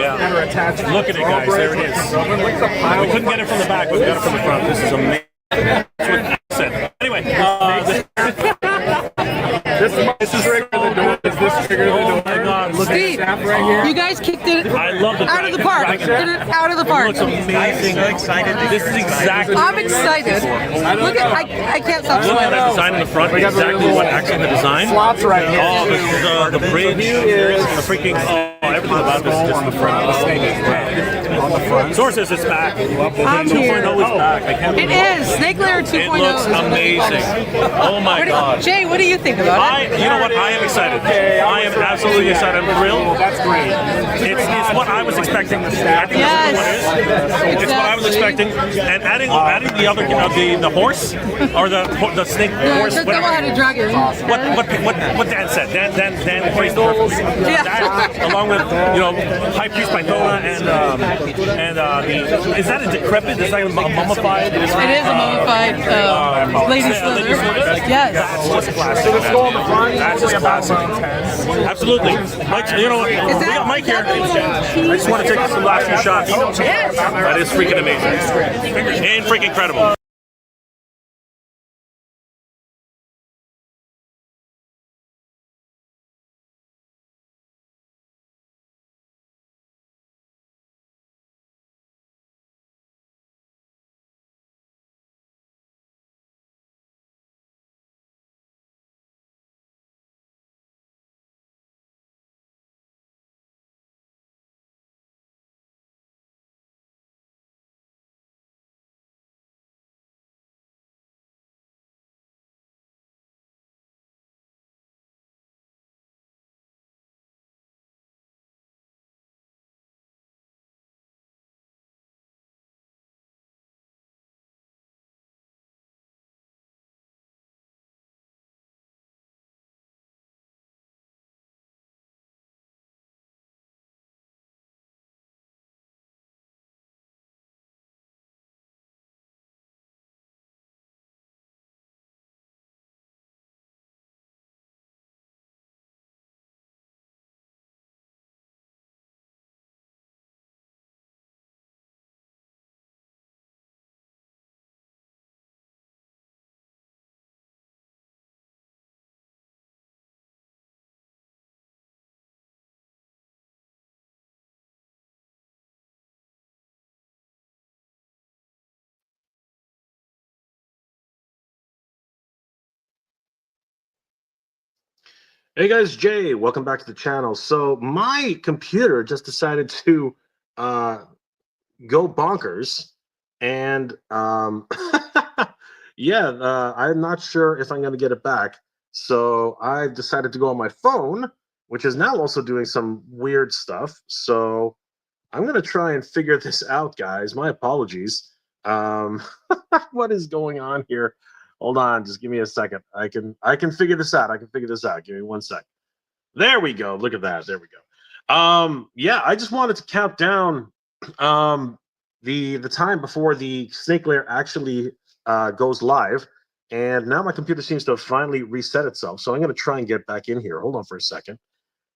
that are attached. Look at it, guys. There it is. We couldn't get it from the back, but we got it from the front. This is amazing. That's what I said. Anyway, this is bigger than the door. Is this bigger than the door? Oh my God! Look Steve, at that right here. You guys kicked it. I love the out of the park. Did it out of the park. It looks amazing. I'm so excited. This is exactly. I'm excited. Look at I can't stop Look at smiling. that design in the front. Exactly what actually the design. Slots right here. Oh, the bridge, the freaking everything about this is just the front. On the front. Source says it's back. I'm 2.0 here. is back. I can't It believe is. Snake Lair 2.0. It looks amazing. Oh my God. Jay, what do you think about it? You know what? I am excited. I am absolutely excited. I'm thrilled. That's great. It's what I was expecting. I think Yes. that's what it is. It's what I was expecting. And adding the other the horse or the snake horse. The double-headed dragon. What Dan said. Dan phrased it perfectly. Yeah. That, along with High Priest by Nona and the is that a decrepit? Is that a mummified? It is a mummified Lady Slither. Yes. That's just classic. That's just classic. Absolutely. Mike, we got Mike here. I just want to take some last few shots. Yes. That is freaking amazing. And freaking incredible. Hey guys, Jay, welcome back to the channel. So my computer just decided to go bonkers, and yeah, I'm not sure if I'm going to get it back. So I decided to go on my phone, which is now also doing some weird stuff. So I'm going to try and figure this out, guys. My apologies. What is going on here? Hold on, just give me a second. I can figure this out. Give me 1 sec. There we go. Look at that. There we go. Yeah, I just wanted to count down the time before the Snake Lair actually goes live, and now my computer seems to have finally reset itself. So I'm going to try and get back in here. Hold on for a second.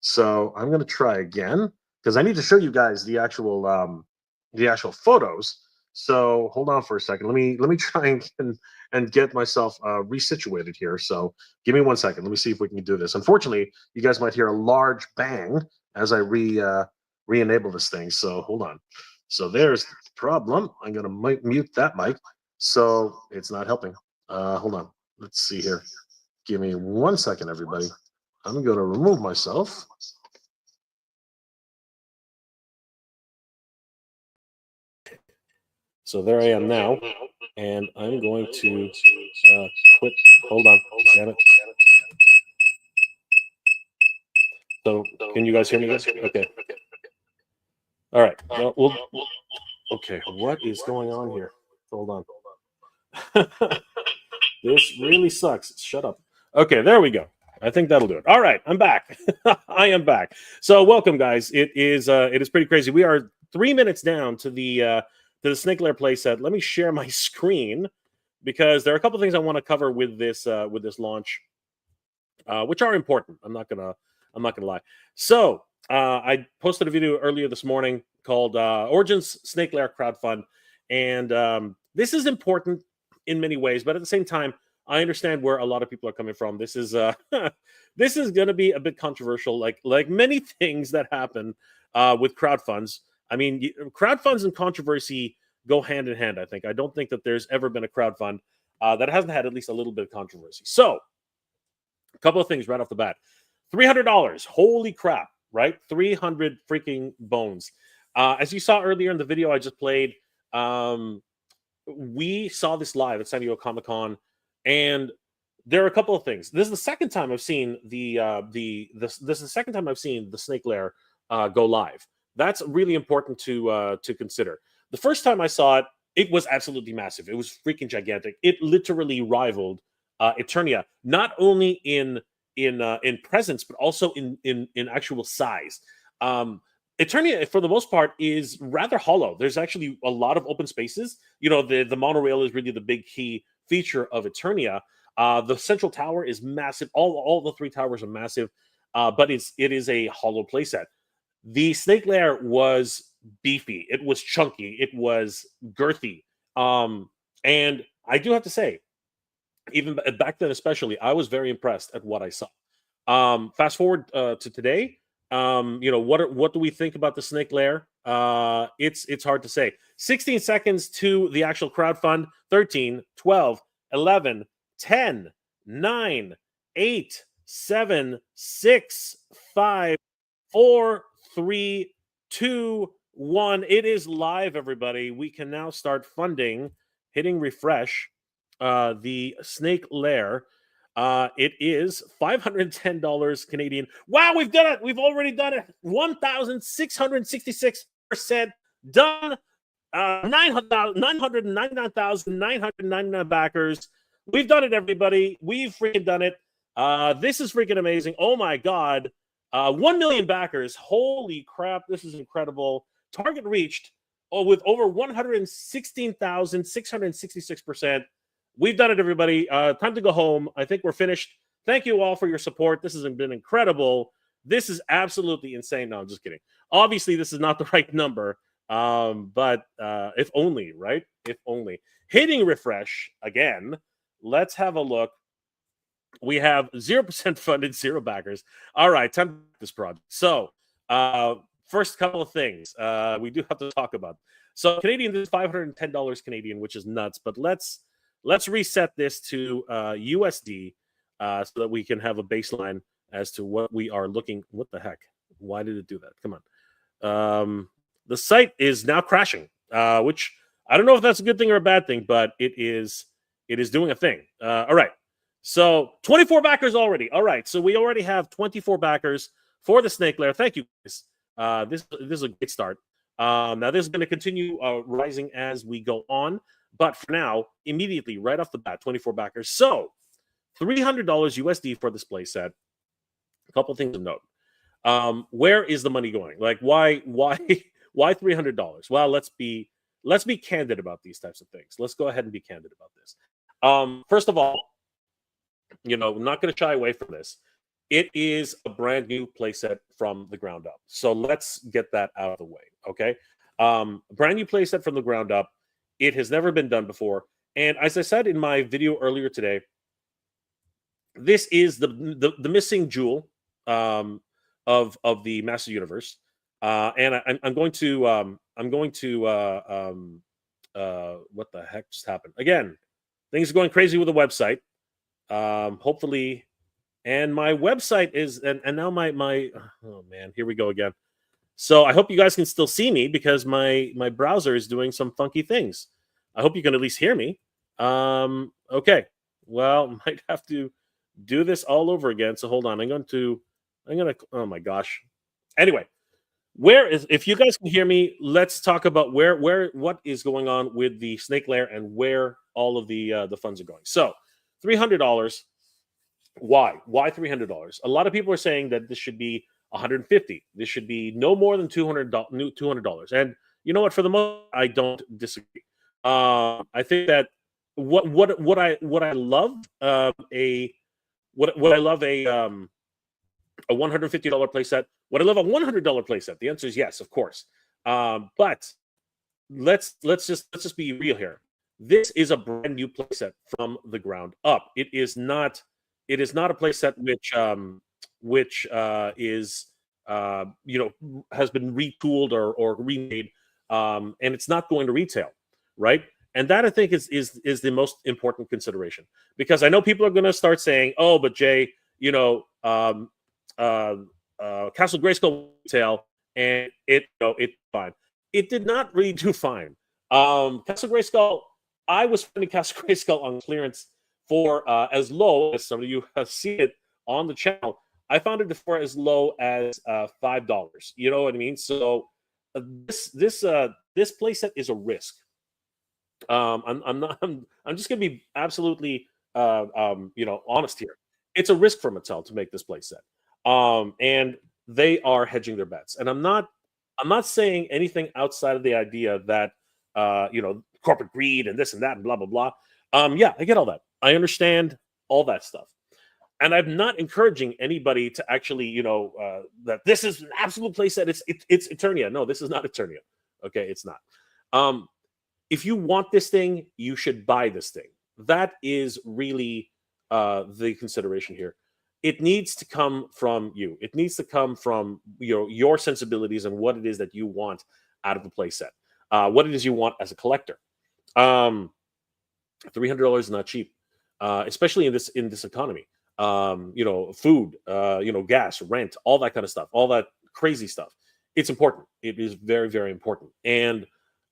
So I'm going to try again because I need to show you guys the actual photos. So hold on for a second. Let me try and get myself resituated here. So give me 1 second. Let me see if we can do this. Unfortunately, you guys might hear a large bang as I re-enable this thing. So hold on. So there's the problem. I'm gonna mute that mic. So it's not helping. Hold on. Let's see here. Give me 1 second, everybody. I'm gonna remove myself. So there I am now, and I'm going to quit. Hold on, damn it. So can you guys hear me? Okay. All right. Well, okay. What is going on here? Hold on. This really sucks. Shut up. Okay, there we go. I think that'll do it. All right, I'm back. I am back. So welcome, guys. It is pretty crazy. We are 3 minutes down to the Snake Lair playset. Let me share my screen because there are a couple things I want to cover with this launch, which are important. I'm not gonna lie. So I posted a video earlier this morning called Origins Snake Lair Crowdfund. And this is important in many ways, but at the same time, I understand where a lot of people are coming from. This is this is going to be a bit controversial, like many things that happen with crowdfunds. I mean, crowdfunds and controversy go hand in hand. I don't think that there's ever been a crowdfund that hasn't had at least a little bit of controversy. So, a couple of things right off the bat: $300. Holy crap! Right, 300 freaking bones. As you saw earlier in the video I just played, we saw this live at San Diego Comic-Con, and there are a couple of things. This is the second time I've seen this is the second time I've seen the Snake Lair go live. That's really important to consider. The first time I saw it, it was absolutely massive. It was freaking gigantic. It literally rivaled Eternia, not only in presence, but also in actual size. Eternia, for the most part, is rather hollow. There's actually a lot of open spaces. You know, the monorail is really the big key feature of Eternia. The central tower is massive. All the three towers are massive, but it is a hollow playset. The Snake Lair was beefy. It was chunky. It was girthy. And I do have to say, even back then especially, I was very impressed at what I saw. Fast forward to today. What do we think about the Snake Lair? It's hard to say. 16 seconds to the actual crowdfund. 13, 12, 11, 10, 9, 8, 7, 6, 5, 4, 3, 2, 1. It is live, everybody. We can now start funding. Hitting refresh. The Snake Lair. It is $510 Canadian. Wow, we've done it. We've already done it. 1,666% done. 999,999 backers. We've done it, everybody. We've freaking done it. This is freaking amazing. Oh my God. 1 million backers. Holy crap. This is incredible. Target reached with over 116,666%. We've done it, everybody. Time to go home. I think we're finished. Thank you all for your support. This has been incredible. This is absolutely insane. No, I'm just kidding. Obviously, this is not the right number, but if only, right? If only. Hitting refresh again. Let's have a look. We have 0% funded, 0 backers. All right, time to this project. So, first couple of things we do have to talk about. So, Canadian, this is $510 Canadian, which is nuts, but let's reset this to USD so that we can have a baseline as to what we are looking. What the heck? Why did it do that? Come on. The site is now crashing, which I don't know if that's a good thing or a bad thing, but it is doing a thing. All right. So 24 backers already. All right. So we already have 24 backers for the Snake Lair. Thank you, guys. This is a great start. Now this is going to continue rising as we go on. But for now, immediately, right off the bat, 24 backers. So, $300 USD for this playset. A couple of things to note. Where is the money going? Like, why $300? Well, let's be candid about these types of things. Let's go ahead and be candid about this. First of all, I'm not going to shy away from this. It is a brand new playset from the ground up. So let's get that out of the way. Okay, brand new playset from the ground up. It has never been done before. And as I said in my video earlier today, this is the missing jewel of the Master Universe. And I'm going to what the heck just happened? Again, things are going crazy with the website. Hopefully, and my website is and now my oh man, here we go again. So I hope you guys can still see me because my browser is doing some funky things. I hope you can at least hear me. Okay. Well, might have to do this all over again. So hold on. I'm gonna oh my gosh. Anyway, if you guys can hear me, let's talk about what is going on with the Snake Lair and where all of the funds are going. So $300. Why $300? A lot of people are saying that this should be $150. This should be no more than $200. And you know what? For the most, I don't disagree. I think that what I love a $150 playset? Would I love a $100 playset? The answer is yes, of course. But let's just be real here. This is a brand new playset from the ground up. It is not a playset which is has been retooled or remade, and it's not going to retail, right? And that I think is the most important consideration, because I know people are going to start saying, "Oh, but Jay, Castle Grayskull retail, and it's fine." It did not really do fine. Castle Grayskull, I was finding Castle Grayskull on clearance for as low as some of you have seen it on the channel. I found it for as low as $5. You know what I mean? So this playset is a risk. I'm just gonna be absolutely honest here. It's a risk for Mattel to make this playset, and they are hedging their bets. And I'm not saying anything outside of the idea that corporate greed and this and that and blah blah blah. Yeah, I get all that. I understand all that stuff. And I'm not encouraging anybody to actually, that this is an absolute playset. It's Eternia. No, this is not Eternia. Okay, it's not. If you want this thing, you should buy this thing. That is really the consideration here. It needs to come from you. It needs to come from your sensibilities and what it is that you want out of a playset. What it is you want as a collector. $300 is not cheap, especially in this economy. Food, gas, rent, all that kind of stuff, all that crazy stuff. It's important. It is very, very important. And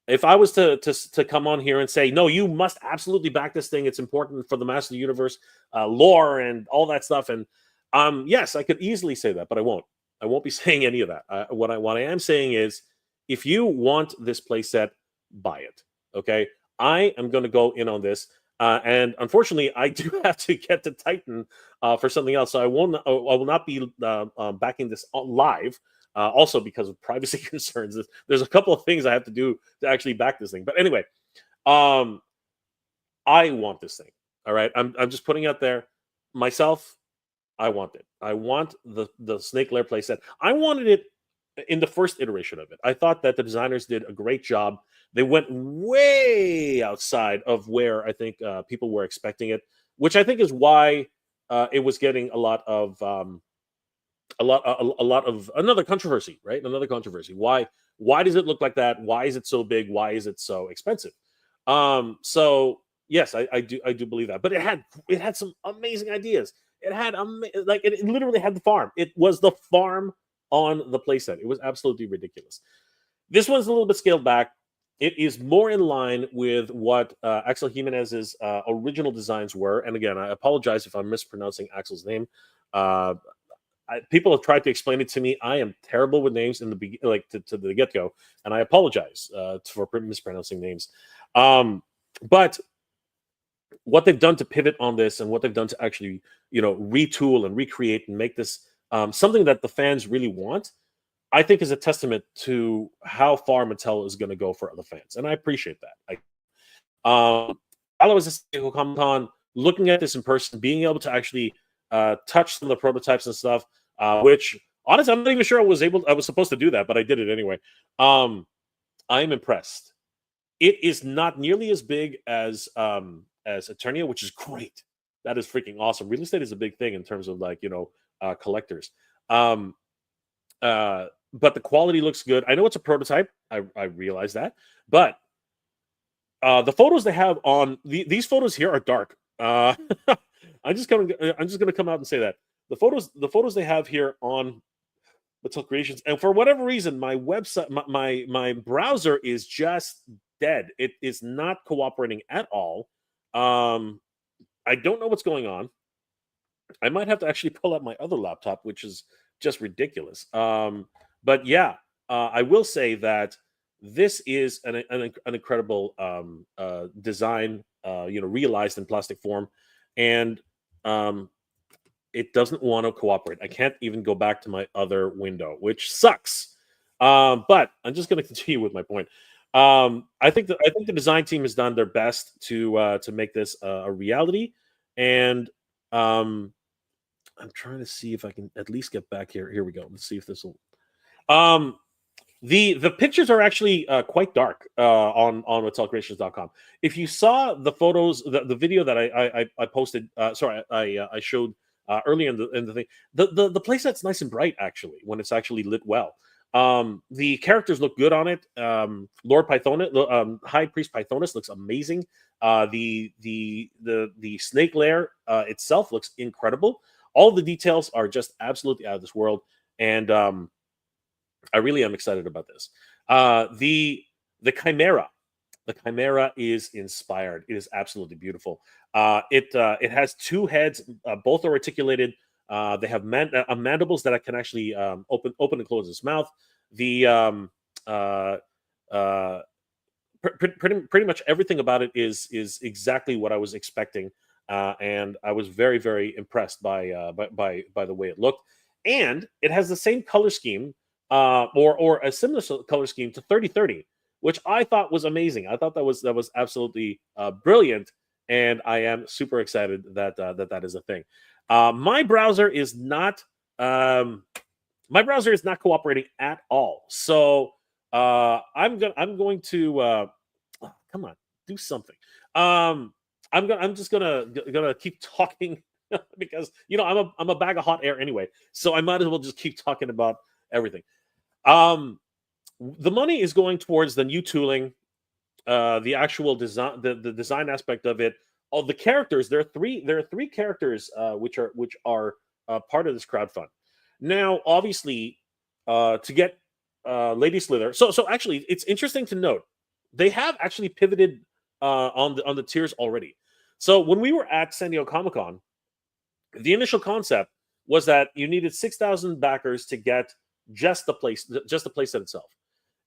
if I was to come on here and say, no, you must absolutely back this thing, it's important for the Master of the Universe lore and all that stuff. And yes, I could easily say that, but I won't. I won't be saying any of that. What I am saying is, if you want this playset, buy it. Okay, I am going to go in on this. And unfortunately, I do have to get to Titan for something else. So I will not be backing this live. Also, because of privacy concerns, there's a couple of things I have to do to actually back this thing. But anyway, I want this thing. All right, I'm just putting out there myself. I want it. I want the Snake Lair playset. I wanted it in the first iteration of it. I thought that the designers did a great job. They went way outside of where I think people were expecting it, which I think is why it was getting a lot of another controversy, right? Another controversy. Why does it look like that? Why is it so big? Why is it so expensive? So yes, I do believe that. But it had some amazing ideas. It had it literally had the farm. It was the farm on the playset. It was absolutely ridiculous. This one's a little bit scaled back. It is more in line with what Axel Jimenez's original designs were. And again, I apologize if I'm mispronouncing Axel's name. People have tried to explain it to me. I am terrible with names in the to the get-go, and I apologize for mispronouncing names. But what they've done to pivot on this, and what they've done to actually retool and recreate and make this something that the fans really want, I think is a testament to how far Mattel is going to go for other fans, and I appreciate that. While I was at San Diego Comic-Con, looking at this in person, being able to actually touch some of the prototypes and stuff, which honestly I'm not even sure I was supposed to do that, but I did it anyway. I am impressed. It is not nearly as big as Eternia, which is great. That is freaking awesome. Real estate is a big thing in terms of collectors. But the quality looks good. I know it's a prototype. I realize that, but the photos they have on these photos here are dark. I'm just gonna come out and say that the photos they have here on Mattel Creations, and for whatever reason, my website, my browser is just dead. It is not cooperating at all. I don't know what's going on. I might have to actually pull out my other laptop, which is just ridiculous. But yeah, I will say that this is an incredible design, realized in plastic form, and it doesn't want to cooperate. I can't even go back to my other window, which sucks. But I'm just going to continue with my point. I think the design team has done their best to make this a reality, and I'm trying to see if I can at least get back here. Here we go. Let's see if this will. The pictures are actually quite dark on whatselcreations.com. If you saw the photos, the video that I posted, I showed early in the thing, the playset's nice and bright actually when it's actually lit well. The characters look good on it. Lord Pythonus, High Priest Pythonus looks amazing. The snake lair itself looks incredible. All the details are just absolutely out of this world, and I really am excited about this. The Chimera. The Chimera is inspired. It is absolutely beautiful. It has two heads. Both are articulated. They have mandibles that I can actually open and close its mouth. The pretty much everything about it is exactly what I was expecting, and I was very, very impressed by the way it looked. And it has the same color scheme, or a similar color scheme to 3030, which I thought was amazing. I thought that was absolutely brilliant, and I am super excited that that is a thing. My browser is not cooperating at all. So I'm going to come on, do something. I'm just gonna keep talking because I'm a bag of hot air anyway. So I might as well just keep talking about everything. The money is going towards the new tooling, the actual design, the design aspect of it. All the characters. There are three characters which are part of this crowdfund. Now, obviously, to get Lady Slither. So actually, it's interesting to note they have actually pivoted on the tiers already. So when we were at San Diego Comic-Con, the initial concept was that you needed 6,000 backers to get just the playset itself,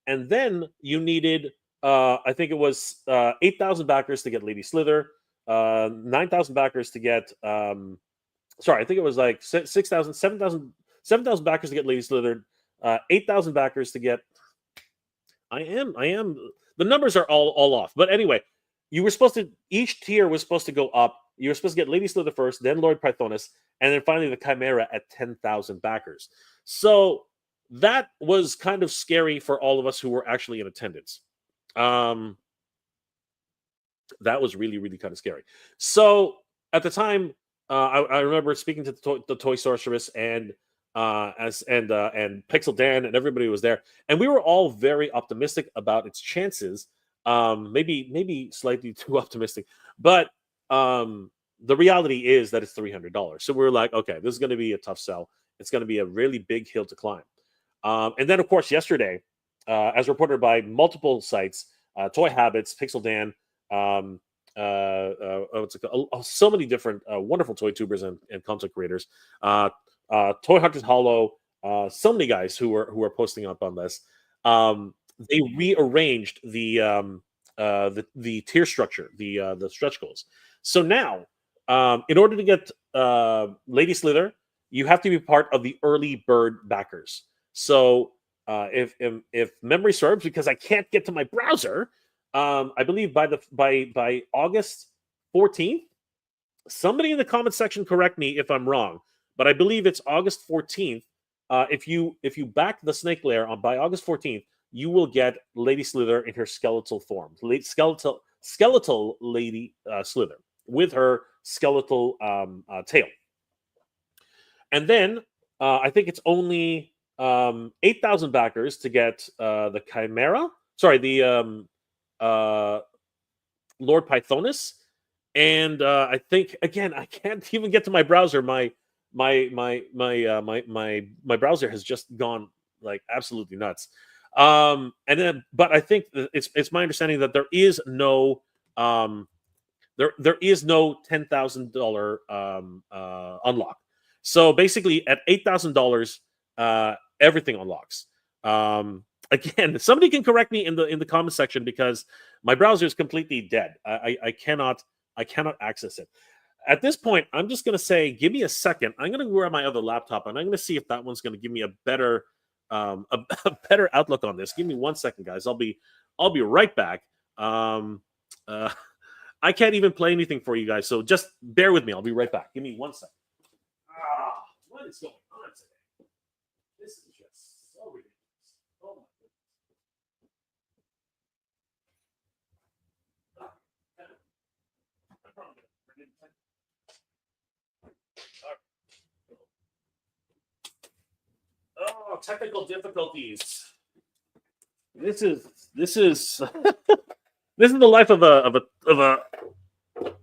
and then you needed I think it was 8,000 backers to get Lady Slither, 9,000 backers to get I think it was like 6,000, 7,000 backers to get Lady Slither, 8,000 backers to get. I am. The numbers are all off, but anyway, each tier was supposed to go up. You were supposed to get Lady Slither first, then Lord Pythonus, and then finally the Chimera at 10,000 backers. So that was kind of scary for all of us who were actually in attendance. That was really, really kind of scary. So at the time, I remember speaking to the Toy Sorceress and Pixel Dan, and everybody was there, and we were all very optimistic about its chances. Maybe slightly too optimistic, but the reality is that it's $300. So we're like, okay, this is going to be a tough sell. It's going to be a really big hill to climb. And then, of course, yesterday, as reported by multiple sites, Toy Habits, Pixel Dan, so many different wonderful toy tubers and content creators, Toy Hunters Hollow, so many guys who are posting up on this. They rearranged the tier structure, the stretch goals. So now, in order to get Lady Slither, you have to be part of the early bird backers. So if memory serves, because I can't get to my browser, I believe by August 14th, somebody in the comment section correct me if I'm wrong, but I believe it's August 14th. If you back the Snake Lair by August 14th, you will get Lady Slither in her skeletal form, skeletal Lady Slither with her skeletal tail. And then I think it's only 8,000 backers to get the Chimera. Sorry, the Lord Pythonus, and I think again I can't even get to my browser. My browser has just gone like absolutely nuts. And then, but I think it's my understanding that there is no there is no $10,000 unlock. So basically, at $8,000, everything unlocks. Again, somebody can correct me in the comment section because my browser is completely dead. I cannot access it. At this point, I'm just going to say, give me a second. I'm going to grab my other laptop and I'm going to see if that one's going to give me a better better outlook on this. Give me 1 second, guys. I'll be right back. I can't even play anything for you guys, so just bear with me. I'll be right back. Give me 1 second. What is going on today? This is just so ridiculous. Oh my goodness. Oh, technical difficulties. This is this is the life of a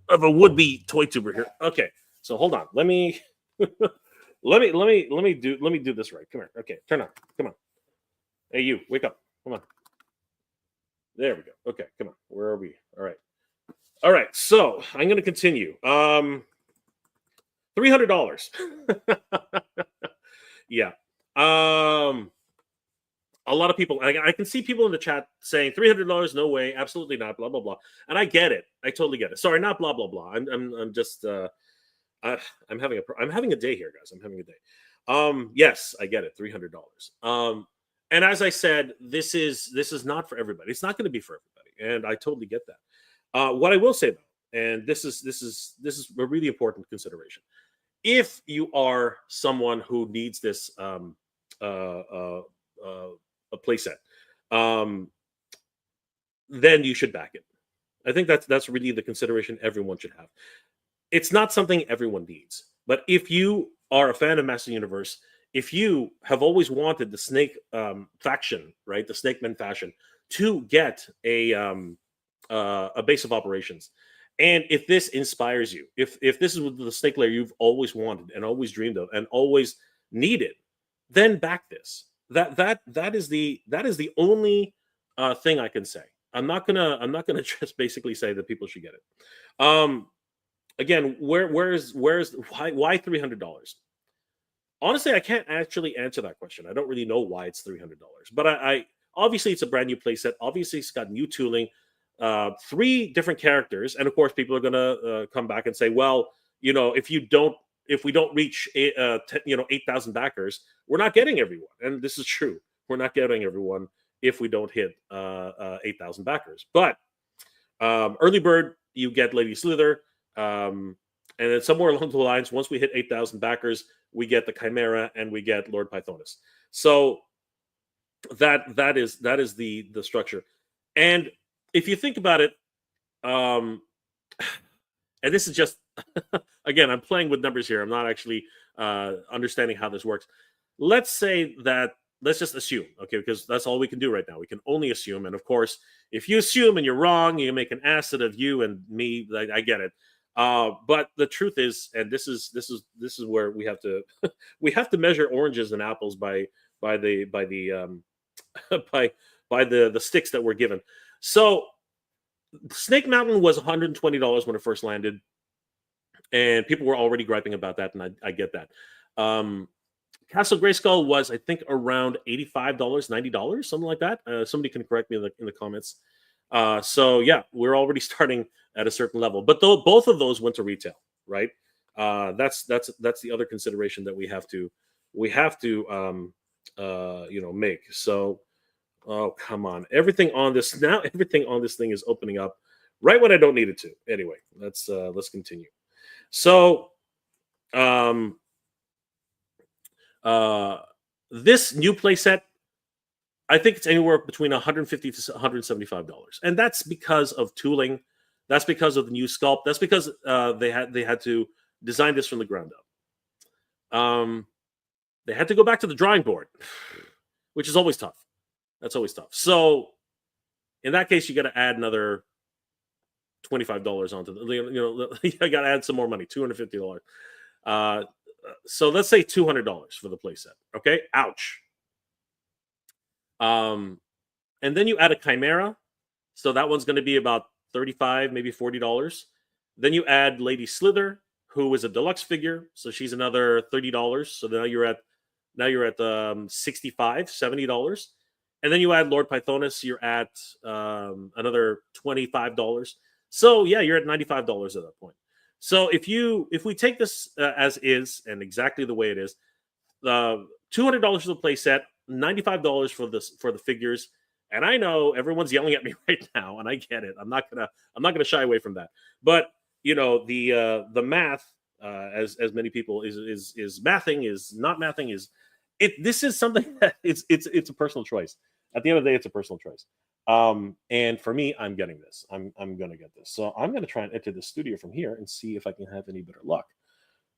would-be toy tuber here. Okay, so hold on. Let me let me do this right. Come here. Okay, turn on. Come on. Hey, you, wake up. Come on. There we go. Okay, come on. Where are we? All right. All right. So I'm going to continue. $300. Yeah. A lot of people. I can see people in the chat saying $300. No way. Absolutely not. Blah blah blah. And I get it. I totally get it. Sorry, not blah blah blah. I'm just. I'm having a day here, guys. I'm having a day. Yes, I get it. $300. And as I said, this is not for everybody. It's not going to be for everybody, and I totally get that. What I will say though, and this is a really important consideration. If you are someone who needs this a playset, then you should back it. I think that's really the consideration everyone should have. It's not something everyone needs, but if you are a fan of Master Universe, if you have always wanted the Snake faction, right, the Snake Men faction, to get a base of operations, and if this inspires you, if this is the Snake Lair you've always wanted and always dreamed of and always needed, then back this. That is the only thing I can say. I'm not gonna just basically say that people should get it. Again, where's why $300? Honestly, I can't actually answer that question. I don't really know why it's $300, but I obviously it's a brand new playset. Obviously, it's got new tooling, 3 different characters, and of course, people are gonna come back and say, well, if we don't reach 8,000 backers, we're not getting everyone, and this is true. We're not getting everyone if we don't hit 8,000 backers. But early bird, you get Lady Slither, and then somewhere along the lines, once we hit 8,000 backers, we get the Chimera and we get Lord Pythonus. So that is the structure. And if you think about it, and this is just again, I'm playing with numbers here. I'm not actually understanding how this works. Let's just assume, okay, because that's all we can do right now. We can only assume, and of course, if you assume and you're wrong, you make an ass of you and me. I get it. But the truth is, and this is where we have to measure oranges and apples by the sticks that we're given. So Snake Mountain was $120 when it first landed, and people were already griping about that, and I get that. Castle Grayskull was, I think, around $85, $90, something like that. Somebody can correct me in the comments. So yeah, we're already starting at a certain level, but both of those went to retail, right? That's the other consideration that we have to make. So, oh come on, everything on this thing is opening up right when I don't need it to. Anyway, let's continue. So, this new playset, I think it's anywhere between $150 to $175, and that's because of tooling. That's because of the new sculpt. That's because they had to design this from the ground up. They had to go back to the drawing board, which is always tough. That's always tough. So, in that case, you got to add another $25 onto the. You got to add some more money, $250. So let's say $200 for the playset. Okay, ouch. And then you add a Chimera, so that one's going to be about $35, maybe $40. Then you add Lady Slither, who is a deluxe figure, so she's another $30. So now you're at $65, $70. And then you add Lord Pythonus, you're at another $25. So yeah, you're at $95 at that point. So if we take this as is and exactly the way it is, $200 for the playset, $95 for the figures. And I know everyone's yelling at me right now, and I get it. I'm not gonna shy away from that. But the math as many people is mathing, is not mathing, is it. This is something that it's a personal choice. At the end of the day, it's a personal choice. And for me, I'm getting this. I'm gonna get this. So I'm gonna try and enter the studio from here and see if I can have any better luck.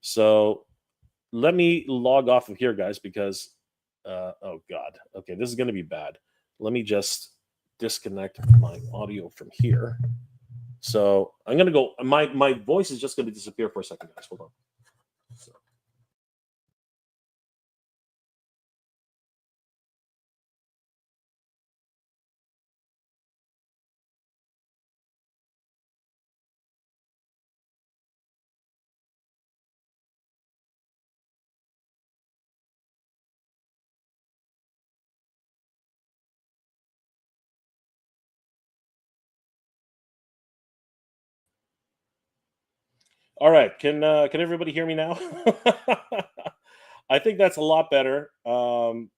So let me log off of here, guys, because oh god, okay, this is gonna be bad. Let me just disconnect my audio from here. So I'm gonna go. My voice is just gonna disappear for a second, guys. Hold on. So. All right, can everybody hear me now? I think that's a lot better. I'm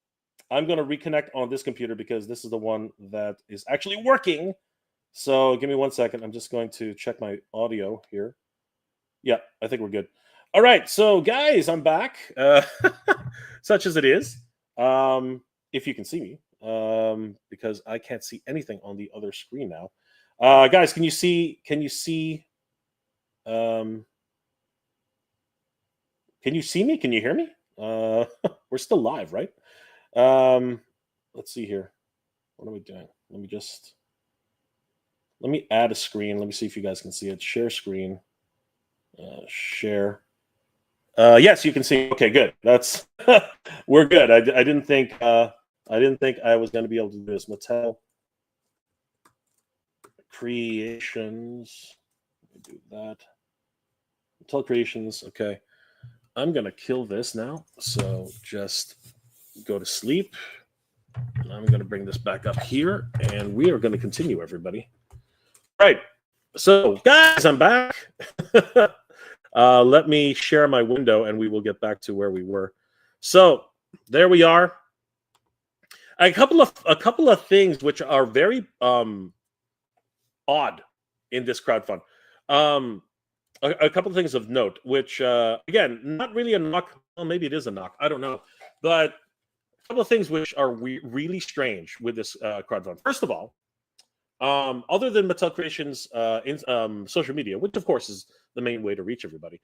going to reconnect on this computer because this is the one that is actually working. So give me 1 second. I'm just going to check my audio here. Yeah, I think we're good. All right, so guys, I'm back. Such as it is. If you can see me, because I can't see anything on the other screen now. Guys, can you see? Can you see me? Can you hear me? We're still live, right? Let's see here. What are we doing? Let me add a screen. Let me see if you guys can see it. Share screen. Share. Yes, you can see. Okay, good. That's we're good. I didn't think I was going to be able to do this. Mattel Creations. Let me do that. Mattel Creations. Okay. I'm going to kill this now. So just go to sleep. And I'm going to bring this back up here. And we are going to continue, everybody. All right. So, guys, I'm back. Let me share my window, and we will get back to where we were. So, there we are. A couple of things which are very odd in this crowdfund. A couple of things of note, which again, not really a knock. Well, maybe it is a knock. I don't know, but a couple of things which are really strange with this crowdfund. First of all, other than Mattel Creations in social media, which of course is the main way to reach everybody,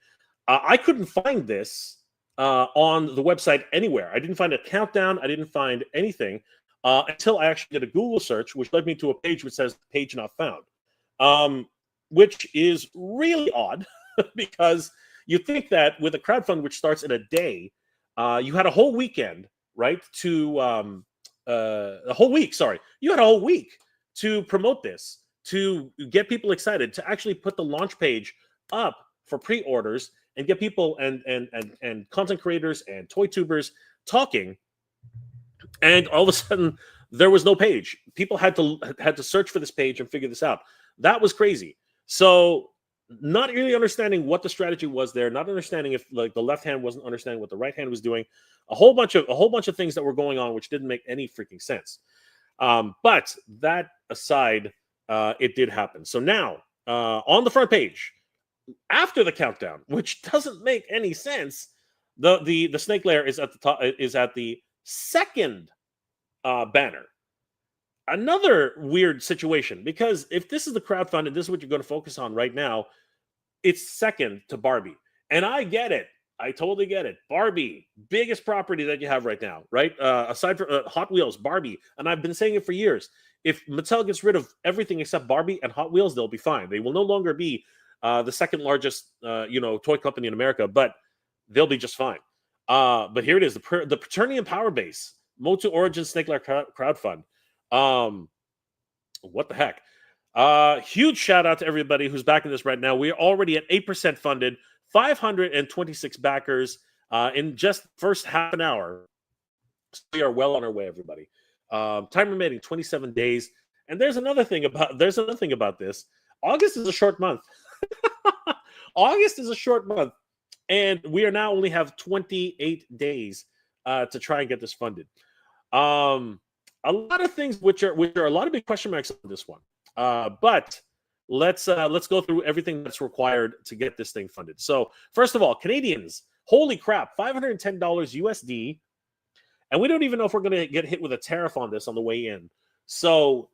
I couldn't find this on the website anywhere. I didn't find a countdown. I didn't find anything until I actually did a Google search, which led me to a page which says "page not found." Which is really odd because you think that with a crowdfund which starts in a day, you had a whole weekend, right? To a whole week. Sorry, you had a whole week to promote this, to get people excited, to actually put the launch page up for pre-orders and get people and content creators and toy tubers talking. And all of a sudden, there was no page. People had to search for this page and figure this out. That was crazy. So not really understanding what the strategy was there, not understanding if like the left hand wasn't understanding what the right hand was doing, a whole bunch of things that were going on which didn't make any freaking sense. But that aside, it did happen. So now on the front page, after the countdown, which doesn't make any sense, the snake layer is at the top, is at the second banner. Another weird situation, because if this is the crowdfund and this is what you're going to focus on right now, it's second to Barbie. And I get it. I totally get it. Barbie, biggest property that you have right now, right? Aside from Hot Wheels, Barbie. And I've been saying it for years. If Mattel gets rid of everything except Barbie and Hot Wheels, they'll be fine. They will no longer be the second largest, toy company in America, but they'll be just fine. But here it is, the Paternium Power Base, Motu Origin Snake Lair Crowdfund. What the heck? Huge shout out to everybody who's backing this right now. We're already at 8% funded, 526 backers in just the first half an hour. So we are well on our way, everybody. Time remaining 27 days. And there's another thing about this. August is a short month. August is a short month. And we are now only have 28 days to try and get this funded. A lot of things which are a lot of big question marks on this one. But let's go through everything that's required to get this thing funded. So first of all, Canadians, holy crap, $510 USD, and we don't even know if we're going to get hit with a tariff on this on the way in. So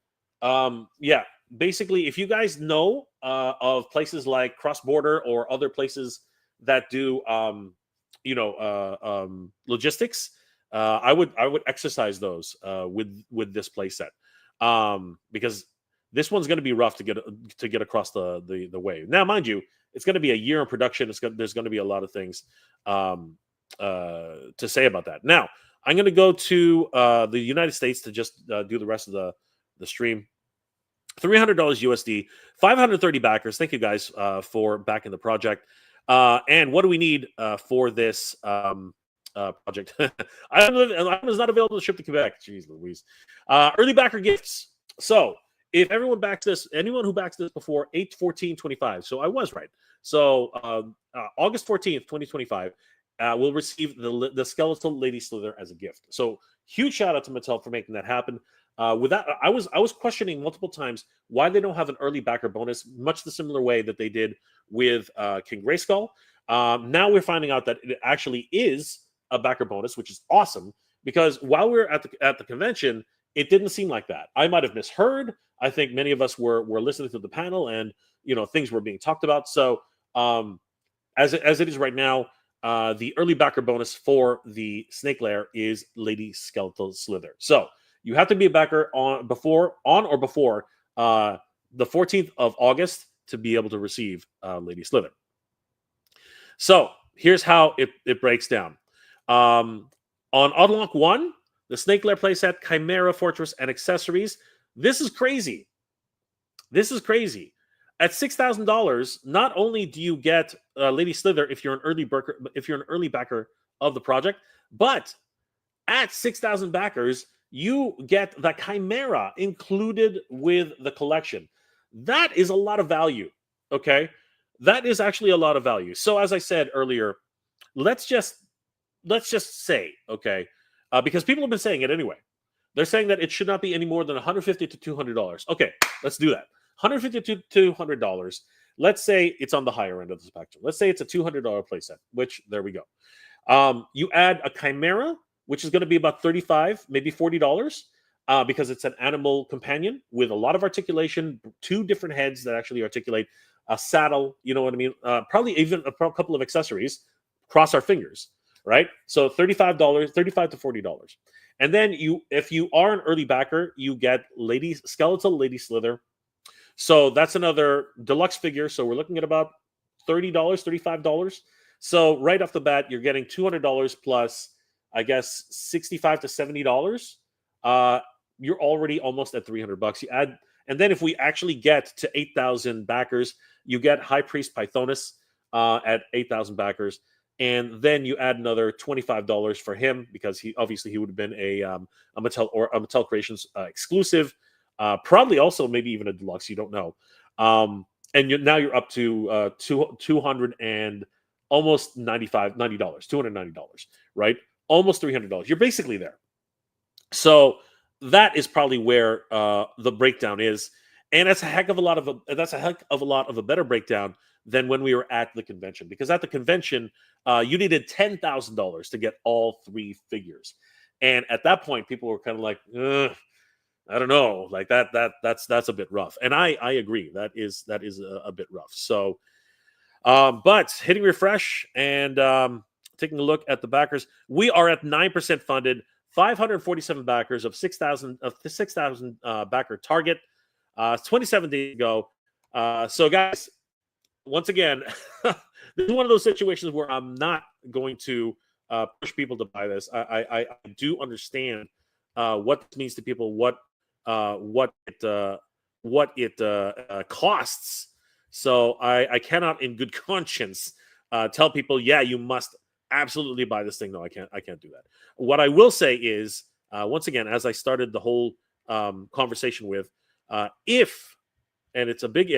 yeah, basically, if you guys know of places like Cross Border or other places that do logistics, I would exercise those with this playset, because this one's going to be rough to get across the way. Now, mind you, it's going to be a year in production. There's going to be a lot of things to say about that. Now, I'm going to go to the United States to just do the rest of the stream. $300 USD, 530 backers. Thank you guys for backing the project. And what do we need for this project? I was not available to ship to Quebec. Jeez Louise. Early backer gifts. So if everyone backs this, anyone who backs this before 8/14/25, so I was right. So August 14th, 2025, will receive the Skeletal Lady Slither as a gift. So huge shout out to Mattel for making that happen. With that, I was questioning multiple times why they don't have an early backer bonus, much the similar way that they did with King Grayskull. Now we're finding out that it actually is a backer bonus, which is awesome, because while we were at the convention, it didn't seem like that. I might have misheard. I think many of us were listening to the panel, and things were being talked about. So as it is right now, the early backer bonus for the Snake Lair is Lady Skeletal Slither. So you have to be a backer on or before the 14th of August to be able to receive Lady Slither. So here's how it breaks down. On Unlock 1, the Snake Lair playset, Chimera Fortress, and accessories. This is crazy. This is crazy. At $6,000, not only do you get Lady Slither if you're an early backer of the project, but at 6,000 backers, you get the Chimera included with the collection. That is a lot of value. Okay, that is actually a lot of value. So as I said earlier, let's just say, okay, because people have been saying it anyway. They're saying that it should not be any more than $150 to $200. Okay, let's do that. $150 to $200. Let's say it's on the higher end of the spectrum. Let's say it's a $200 playset, which there we go. You add a Chimera, which is going to be about $35, maybe $40, because it's an animal companion with a lot of articulation, 2 different heads that actually articulate, a saddle, you know what I mean? Probably even a couple of accessories. Cross our fingers, right? So $35 to $40. And then if you are an early backer, you get Skeletal Lady Slither. So that's another deluxe figure. So we're looking at about $30, $35. So right off the bat, you're getting $200 plus, I guess, $65 to $70. You're already almost at $300. You add, and then if we actually get to 8,000 backers, you get High Priest Pythonus at 8,000 backers, and then you add another $25 for him, because he would have been a Mattel Creations exclusive, probably also maybe even a deluxe. You don't know, and now you're up to $200 and almost $290, right? Almost $300. You're basically there. So that is probably where the breakdown is, and that's a heck of a lot of a better breakdown than when we were at the convention, because at the convention you needed $10,000 to get all 3 figures, and at that point people were kind of like, I don't know, like that's a bit rough, and I agree, that is a bit rough. So but hitting refresh and taking a look at the backers, we are at 9% funded, 547 backers of 6,000 backer target. 27 days ago. So guys, once again, this is one of those situations where I'm not going to push people to buy this. I do understand what this means to people, what it costs. So I cannot, in good conscience, tell people, yeah, you must absolutely buy this thing. No, I can't do that. What I will say is, once again, as I started the whole conversation with, if, and it's a big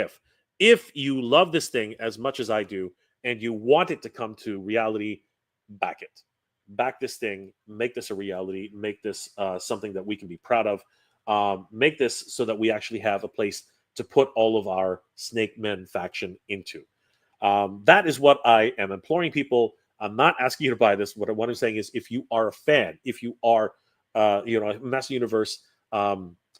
if you love this thing as much as I do, and you want it to come to reality, back it. Back this thing, make this a reality, make this something that we can be proud of. Make this so that we actually have a place to put all of our Snake Men faction into. That is what I am imploring people. I'm not asking you to buy this. What I'm saying is, if you are a fan, if you are, a Master Universe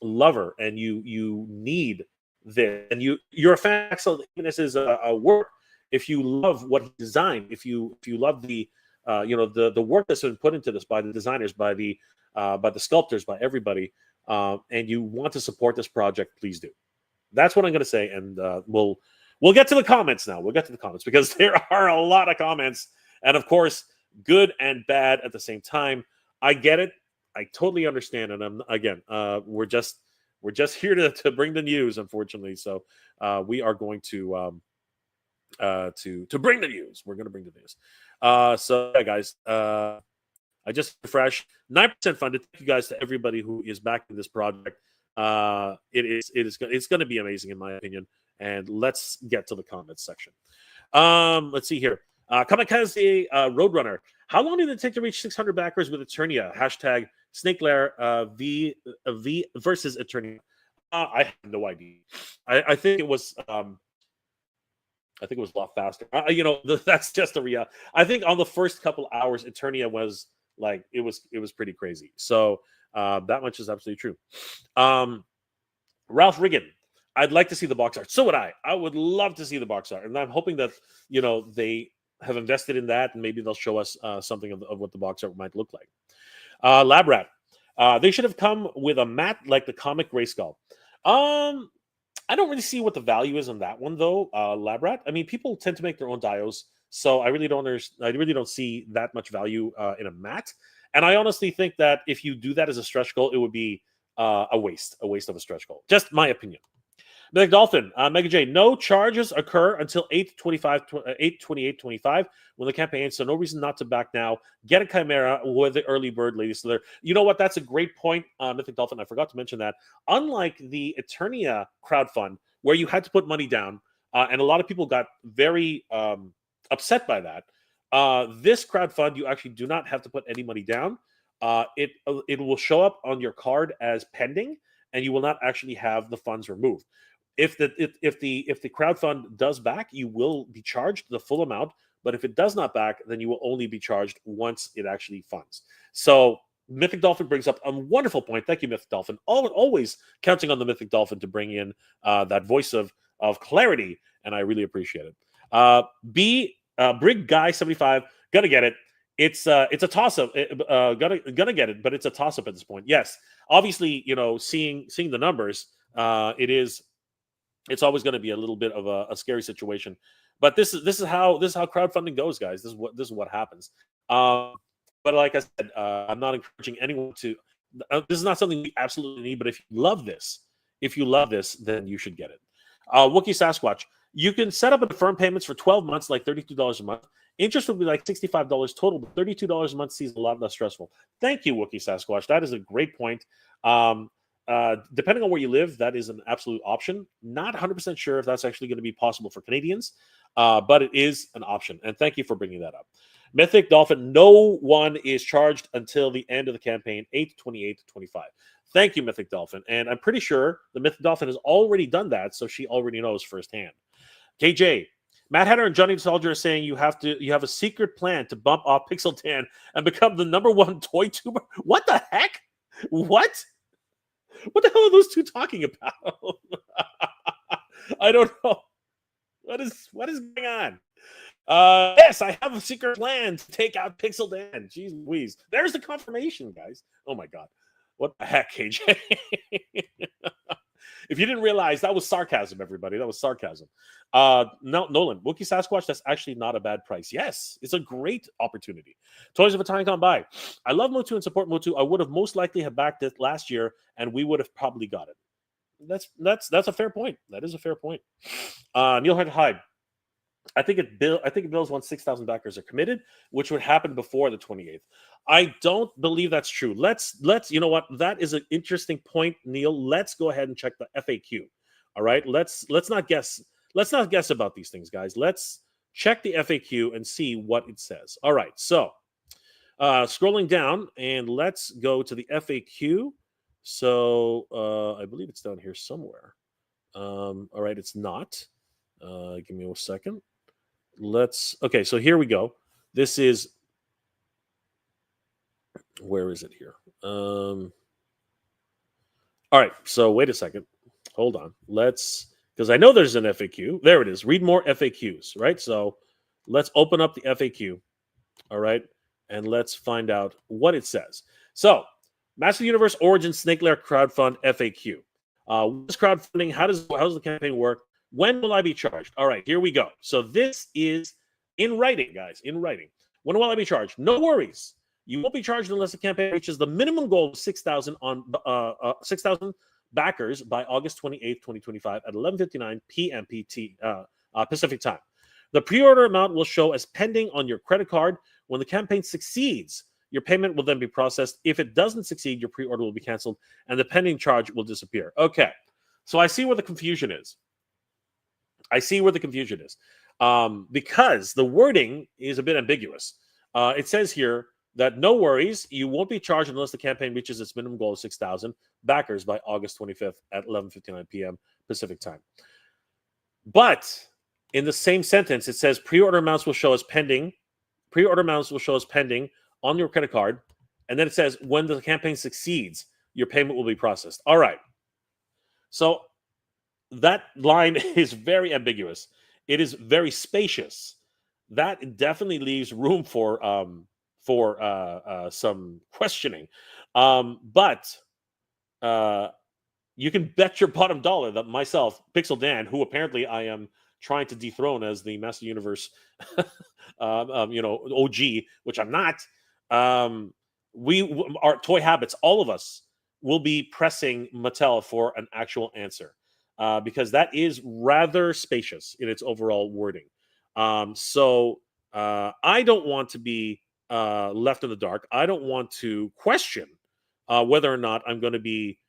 lover, and you need this, and you're a fan of this is a work. If you love what he designed, if you love the the work that's been put into this by the designers, by the sculptors, by everybody, and you want to support this project, please do. That's what I'm going to say, and we'll get to the comments now. We'll get to the comments because there are a lot of comments, and of course, good and bad at the same time. I get it. I totally understand, and we're just here to bring the news, unfortunately. So we are going to bring the news. We're going to bring the news. So yeah, guys, I just refreshed 9% funded. Thank you guys to everybody who is backing this project. It's going to be amazing in my opinion. And let's get to the comments section. Let's see here. Kamikaze Roadrunner. How long did it take to reach 600 backers with Eternia? Hashtag Snake Lair v versus Eternia. I have no idea. I think it was. I think it was a lot faster. That's just a reality. I think on the first couple hours, Eternia was like it was pretty crazy. So that much is absolutely true. Ralph Riggin. I'd like to see the box art. So would I. I would love to see the box art, and I'm hoping that they have invested in that, and maybe they'll show us something of what the box art might look like. Lab Rat. They should have come with a matte like the comic Grayskull. I don't really see what the value is on that one though, Lab Rat. I mean, people tend to make their own dios, so I really don't see that much value in a matte. And I honestly think that if you do that as a stretch goal, it would be a waste of a stretch goal. Just my opinion. Mythic Dolphin, Mega J, no charges occur until 8/28/25 when the campaign ends, so no reason not to back now. Get a Chimera with the early bird, ladies. So you know what? That's a great point, Mythic Dolphin. I forgot to mention that. Unlike the Eternia crowdfund, where you had to put money down, and a lot of people got very upset by that, this crowdfund, you actually do not have to put any money down. It will show up on your card as pending, and you will not actually have the funds removed. If the crowdfund does back, you will be charged the full amount. But if it does not back, then you will only be charged once it actually funds. So Mythic Dolphin brings up a wonderful point. Thank you, Mythic Dolphin. Always counting on the Mythic Dolphin to bring in that voice of clarity, and I really appreciate it. Brig Guy 75, gonna get it. It's a toss up. Gonna get it, but it's a toss up at this point. Yes, obviously, seeing the numbers, it's always going to be a little bit of a scary situation. But this is how crowdfunding goes, guys. This is what happens. But like I said, I'm not encouraging anyone to. This is not something we absolutely need. But if you love this, then you should get it. Wookiee Sasquatch, you can set up a deferred payments for 12 months, like $32 a month. Interest would be like $65 total, but $32 a month seems a lot less stressful. Thank you, Wookiee Sasquatch. That is a great point. Depending on where you live, that is an absolute option. Not 100% sure if that's actually going to be possible for Canadians, but it is an option. And thank you for bringing that up. Mythic Dolphin, no one is charged until the end of the campaign, 8/28/25. Thank you, Mythic Dolphin. And I'm pretty sure the Mythic Dolphin has already done that, so she already knows firsthand. KJ, Matt Hatter and Johnny the Soldier are saying you have a secret plan to bump off Pixel Dan and become the #1 toy tuber. What the heck? What? What the hell are those two talking about? I don't know. What is going on? Yes, I have a secret plan to take out Pixel Dan. Jeez Louise. There's the confirmation, guys. Oh my God. What the heck, KJ? If you didn't realize, that was sarcasm, everybody. That was sarcasm. No, Nolan, Wookiee Sasquatch, that's actually not a bad price. Yes, it's a great opportunity. Toys of a Time Gone By. I love Motu and support Motu. I would have most likely have backed it last year, and we would have probably got it. That's a fair point. That is a fair point. Neil Hunt Hyde. I think it bills once 6,000 backers are committed, which would happen before the 28th. I don't believe that's true. Let's you know what? That is an interesting point, Neil. Let's go ahead and check the FAQ. All right. Let's not guess. Let's not guess about these things, guys. Let's check the FAQ and see what it says. All right. So scrolling down, and let's go to the FAQ. So I believe it's down here somewhere. All right, it's not. Give me a second. Okay, so here we go. This is, where is it here? All right, so wait a second. Hold on. Because I know there's an FAQ. There it is. Read more FAQs, right? So let's open up the FAQ. All right, and let's find out what it says. So, Master Universe Origin Snake Lair Crowdfund FAQ. What is crowdfunding? How does the campaign work? When will I be charged? All right, here we go. So this is in writing, guys. In writing. When will I be charged? No worries. You won't be charged unless the campaign reaches the minimum goal of 6,000 backers by August 28th, 2025 at 11:59 p.m. PT Pacific time. The pre-order amount will show as pending on your credit card. When the campaign succeeds, your payment will then be processed. If it doesn't succeed, your pre-order will be canceled and the pending charge will disappear. Okay, so I see where the confusion is. Because the wording is a bit ambiguous. It says here that no worries, you won't be charged unless the campaign reaches its minimum goal of 6,000 backers by August 25th at 11:59 p.m. Pacific time. But in the same sentence, it says pre-order amounts will show as pending. Pre-order amounts will show as pending on your credit card. And then it says when the campaign succeeds, your payment will be processed. All right. So that line is very ambiguous. It is very spacious. That definitely leaves room for some questioning. But you can bet your bottom dollar that myself, Pixel Dan, who apparently I am trying to dethrone as the Master Universe, OG, which I'm not. Our toy habits, all of us, will be pressing Mattel for an actual answer because that is rather spacious in its overall wording. So I don't want to be left in the dark. I don't want to question whether or not I'm going to be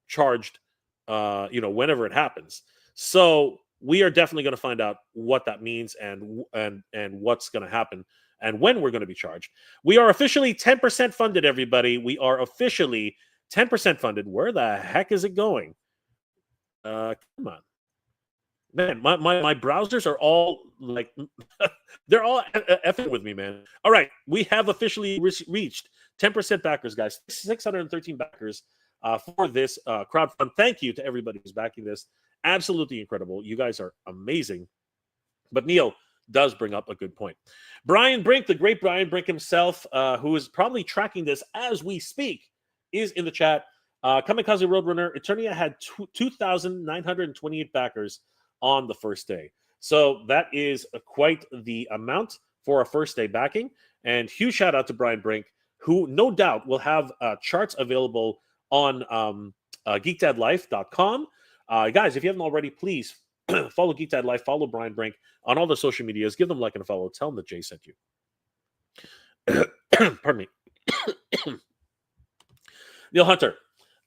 charged, whenever it happens. So we are definitely going to find out what that means and what's going to happen and when we're going to be charged. We are officially 10% funded, everybody. We are officially 10% funded. Where the heck is it going? Come on. Man, my browsers are all like, they're all effing with me, man. All right, we have officially reached 10% backers, guys. 613 backers for this crowdfund. Thank you to everybody who's backing this. Absolutely incredible. You guys are amazing. But Neil does bring up a good point. Brian Brink, the great Brian Brink himself, who is probably tracking this as we speak, is in the chat. Kamikaze Roadrunner, Eternia had 2,928 backers on the first day. So that is quite the amount for a first day backing. And huge shout out to Brian Brink, who no doubt will have charts available on geekdadlife.com. Guys, if you haven't already, please follow Geek Dad Life, follow Brian Brink on all the social medias. Give them a like and a follow. Tell them that Jay sent you. Pardon me. Neil Hunter.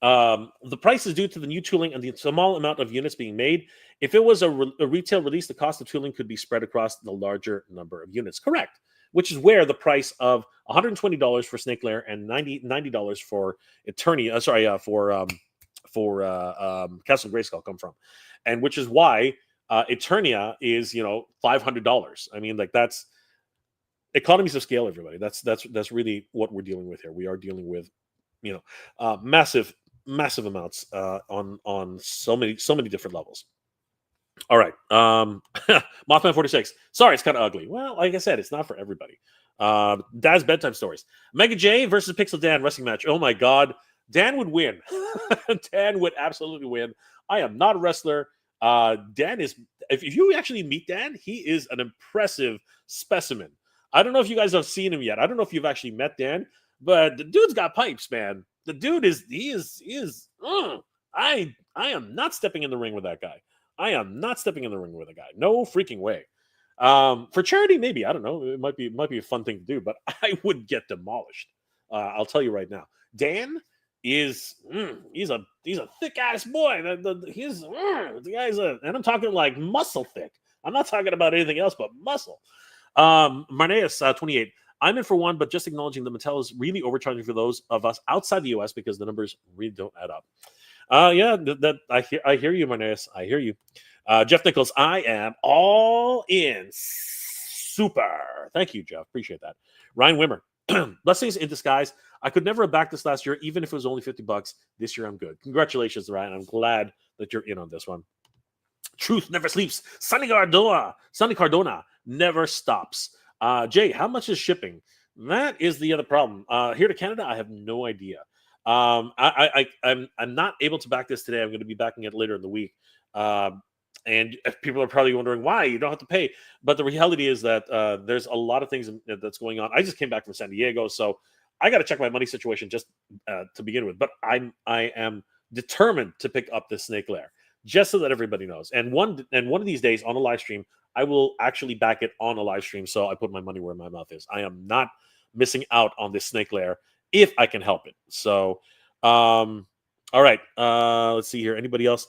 The price is due to the new tooling and the small amount of units being made. If it was a retail release, the cost of tooling could be spread across the larger number of units. Correct. Which is where the price of $120 for Snake Lair and $90 for Eternia, for Castle Grayskull come from, and which is why Eternia is $500. I mean, like, that's economies of scale, everybody. That's really what we're dealing with here. We are dealing with massive amounts on so many different levels. All right, Mothman 46. Sorry, it's kind of ugly. Well, like I said, it's not for everybody. Dad's bedtime stories. Mega J versus Pixel Dan wrestling match. Oh my God. Dan would win. Dan would absolutely win. I am not a wrestler. Dan is, if you actually meet Dan, he is an impressive specimen. I don't know if you guys have seen him yet. I don't know if you've actually met Dan, but the dude's got pipes, man. The dude I am not stepping in the ring with that guy. I am not stepping in the ring with a guy. No freaking way. For charity, maybe. I don't know. It might be a fun thing to do, but I would get demolished. I'll tell you right now. Dan is he's a thick ass boy. The guy's and I'm talking like muscle thick. I'm not talking about anything else but muscle. Marneus 28. I'm in for one, but just acknowledging that Mattel is really overcharging for those of us outside the US because the numbers really don't add up. Yeah, that I hear you, Marnez. I hear you. Jeff Nichols, I am all in. Super. Thank you, Jeff. Appreciate that. Ryan Wimmer, blessings in disguise. I could never have backed this last year, even if it was only $50. This year, I'm good. Congratulations, Ryan. I'm glad that you're in on this one. Truth never sleeps. Sonny Cardona never stops. Jay, how much is shipping? That is the other problem. Here to Canada, I have no idea. I'm not able to back this today. I'm going to be backing it later in the week. And people are probably wondering why you don't have to pay. But the reality is that there's a lot of things that's going on. I just came back from San Diego, so I got to check my money situation just to begin with. But I am determined to pick up this snake lair, just so that everybody knows. And one of these days on a live stream, I will actually back it on a live stream. So I put my money where my mouth is. I am not missing out on this snake lair if I can help it. So, all right. Let's see here. Anybody else?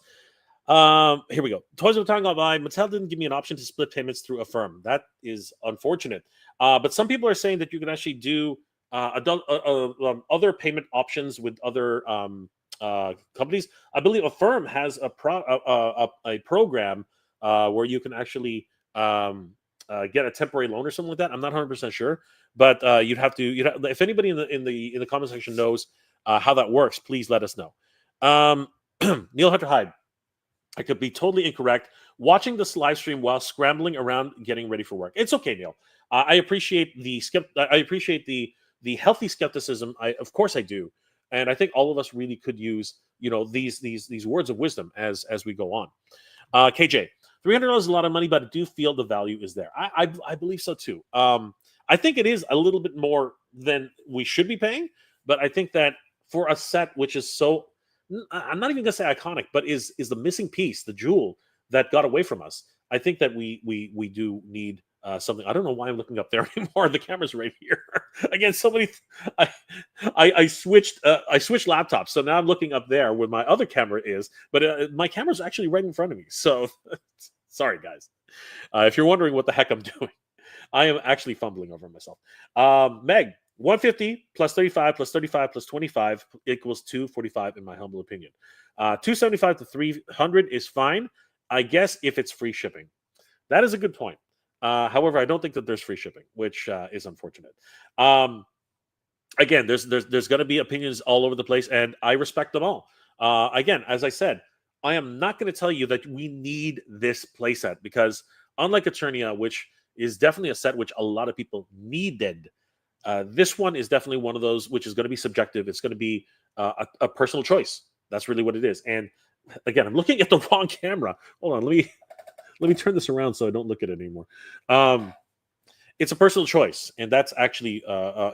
Here we go. Toys of the Time gone by. Mattel didn't give me an option to split payments through Affirm. That is unfortunate. But some people are saying that you can actually do other payment options with other companies. I believe Affirm has a program where you can actually get a temporary loan or something like that. I'm not 100% sure, but you'd have to. If anybody in the comment section knows how that works, please let us know. Neil Hunter Hyde. I could be totally incorrect. Watching this live stream while scrambling around getting ready for work. It's okay, Neil. I appreciate the healthy skepticism. Of course I do, and I think all of us really could use these words of wisdom as we go on. KJ, $300 is a lot of money, but I do feel the value is there. I believe so too. I think it is a little bit more than we should be paying, but I think that for a set which is so, I'm not even gonna say iconic, but is the missing piece, the jewel that got away from us. I think that we do need something. I don't know why I'm looking up there anymore. The camera's right here. Again, somebody, I switched laptops, so now I'm looking up there where my other camera is, but my camera's actually right in front of me. So sorry, guys, if you're wondering what the heck I'm doing, I am actually fumbling over myself. Meg, 150 plus 35 plus 35 plus 25 equals 245 in my humble opinion. 275 to 300 is fine, I guess, if it's free shipping. That is a good point. However, I don't think that there's free shipping, which is unfortunate. Again, there's going to be opinions all over the place, and I respect them all. Again, as I said, I am not going to tell you that we need this playset because unlike Eternia, which is definitely a set which a lot of people needed, this one is definitely one of those which is going to be subjective. It's going to be a personal choice. That's really what it is. And again, I'm looking at the wrong camera. Hold on, let me turn this around so I don't look at it anymore. It's a personal choice, and that's actually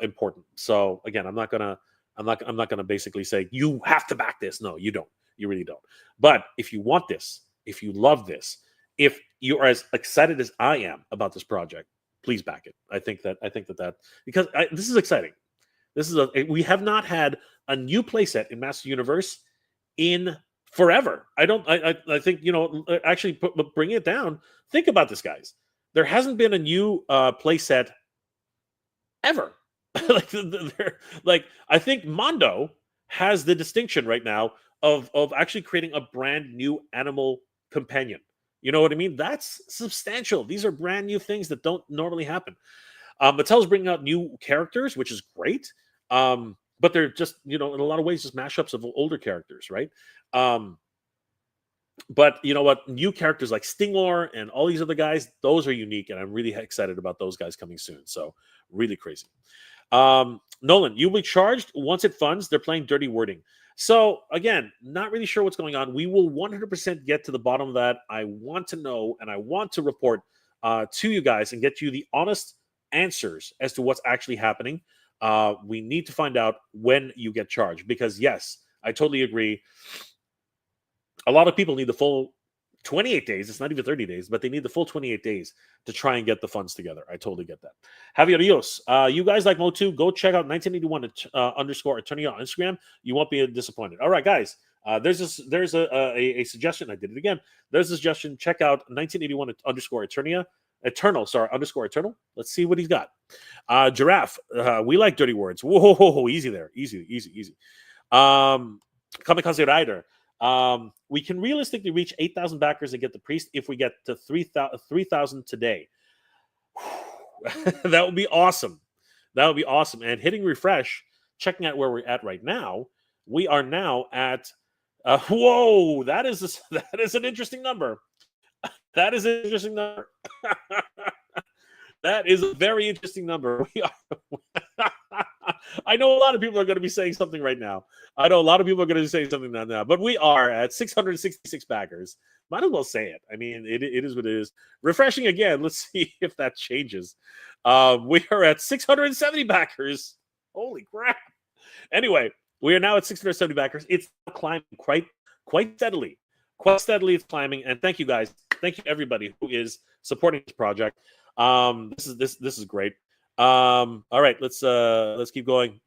important. So again, I'm not gonna basically say you have to back this. No, you don't. You really don't. But if you want this, if you love this, if you are as excited as I am about this project, please back it. I think that because this is exciting. We have not had a new playset in Master Universe in forever. I think actually bring it down. Think about this, guys. There hasn't been a new playset ever. like I think Mondo has the distinction right now of actually creating a brand new animal companion. You know what I mean? That's substantial. These are brand new things that don't normally happen. Mattel's bringing out new characters, which is great. But they're just, in a lot of ways, just mashups of older characters, right? But you know what? New characters like Stingor and all these other guys, those are unique, and I'm really excited about those guys coming soon. So really crazy. Nolan, you'll be charged once it funds. They're playing dirty wording. So again, not really sure what's going on. We will 100% get to the bottom of that. I want to know, and I want to report to you guys and get you the honest answers as to what's actually happening. We need to find out when you get charged because yes, I totally agree. A lot of people need the full 28 days. It's not even 30 days, but they need the full 28 days to try and get the funds together. I totally get that. Javier Rios, you guys like Motu, go check out 1981 underscore attorney on Instagram. You won't be disappointed. All right, guys. There's a suggestion. I did it again. There's a suggestion. Check out 1981 underscore Eternia. Underscore Eternal. Let's see what he's got. Giraffe. We like dirty words. Whoa, easy there. Easy. Kamikaze Rider. We can realistically reach 8,000 backers and get the priest if we get to 3,000 today. That would be awesome. That would be awesome. And hitting refresh, checking out where we're at right now, we are now at whoa, that is an interesting number. That is an interesting number. That is a very interesting number. We are. I know a lot of people are going to be saying something right now. I know a lot of people are going to be saying something right now, but we are at 666 backers. Might as well say it. I mean, it is what it is. Refreshing again. Let's see if that changes. We are at 670 backers. Holy crap. Anyway, we are now at 670 backers. It's climbing quite steadily. Quite steadily it's climbing. And thank you guys. Thank you everybody who is supporting this project. This is great. All right, let's keep going.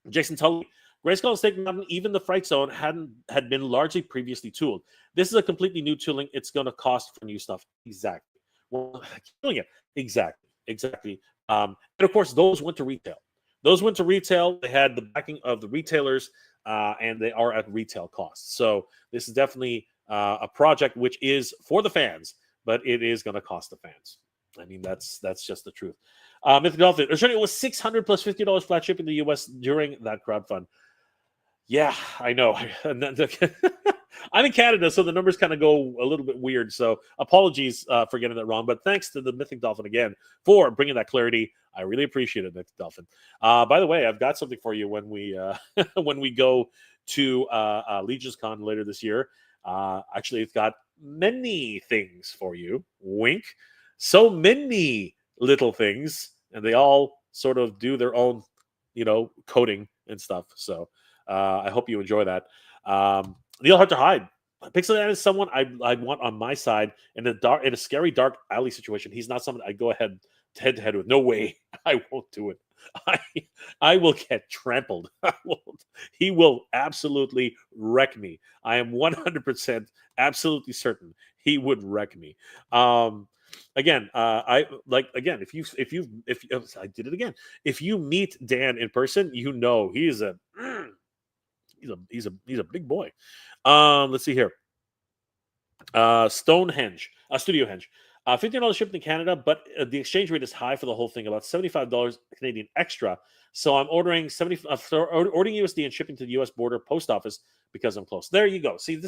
Jason Tully, Grayskull is taking on even the Fright Zone had been largely previously tooled. This is a completely new tooling. It's going to cost for new stuff. Exactly. Well, killing it. Exactly. And of course, those went to retail. They had the backing of the retailers, and they are at retail costs. So this is definitely a project which is for the fans, but it is going to cost the fans. I mean, that's just the truth. Mythic Dolphin, it was $600 plus $50 flat shipping in the US during that crowdfund. Yeah, I know. I'm in Canada, so the numbers kind of go a little bit weird. So apologies for getting that wrong. But thanks to the Mythic Dolphin again for bringing that clarity. I really appreciate it, Mythic Dolphin. By the way, I've got something for you when we when we go to Legion's Con later this year. Actually, it's got many things for you. Wink. So many little things, and they all sort of do their own, coding and stuff. So I hope you enjoy that. Neil Hunter Hyde. Pixelated is someone I want on my side in a scary dark alley situation. He's not someone I go head to head with. No way, I won't do it. I will get trampled. He will absolutely wreck me. I am 100% absolutely certain he would wreck me. Again, I did it again. If you meet Dan in person, he's a big boy. Let's see here. Stonehenge, Studio Henge. $15 shipped in Canada, but the exchange rate is high for the whole thing, about $75 Canadian extra. So I'm ordering ordering USD and shipping to the US border post office because I'm close. There you go. See,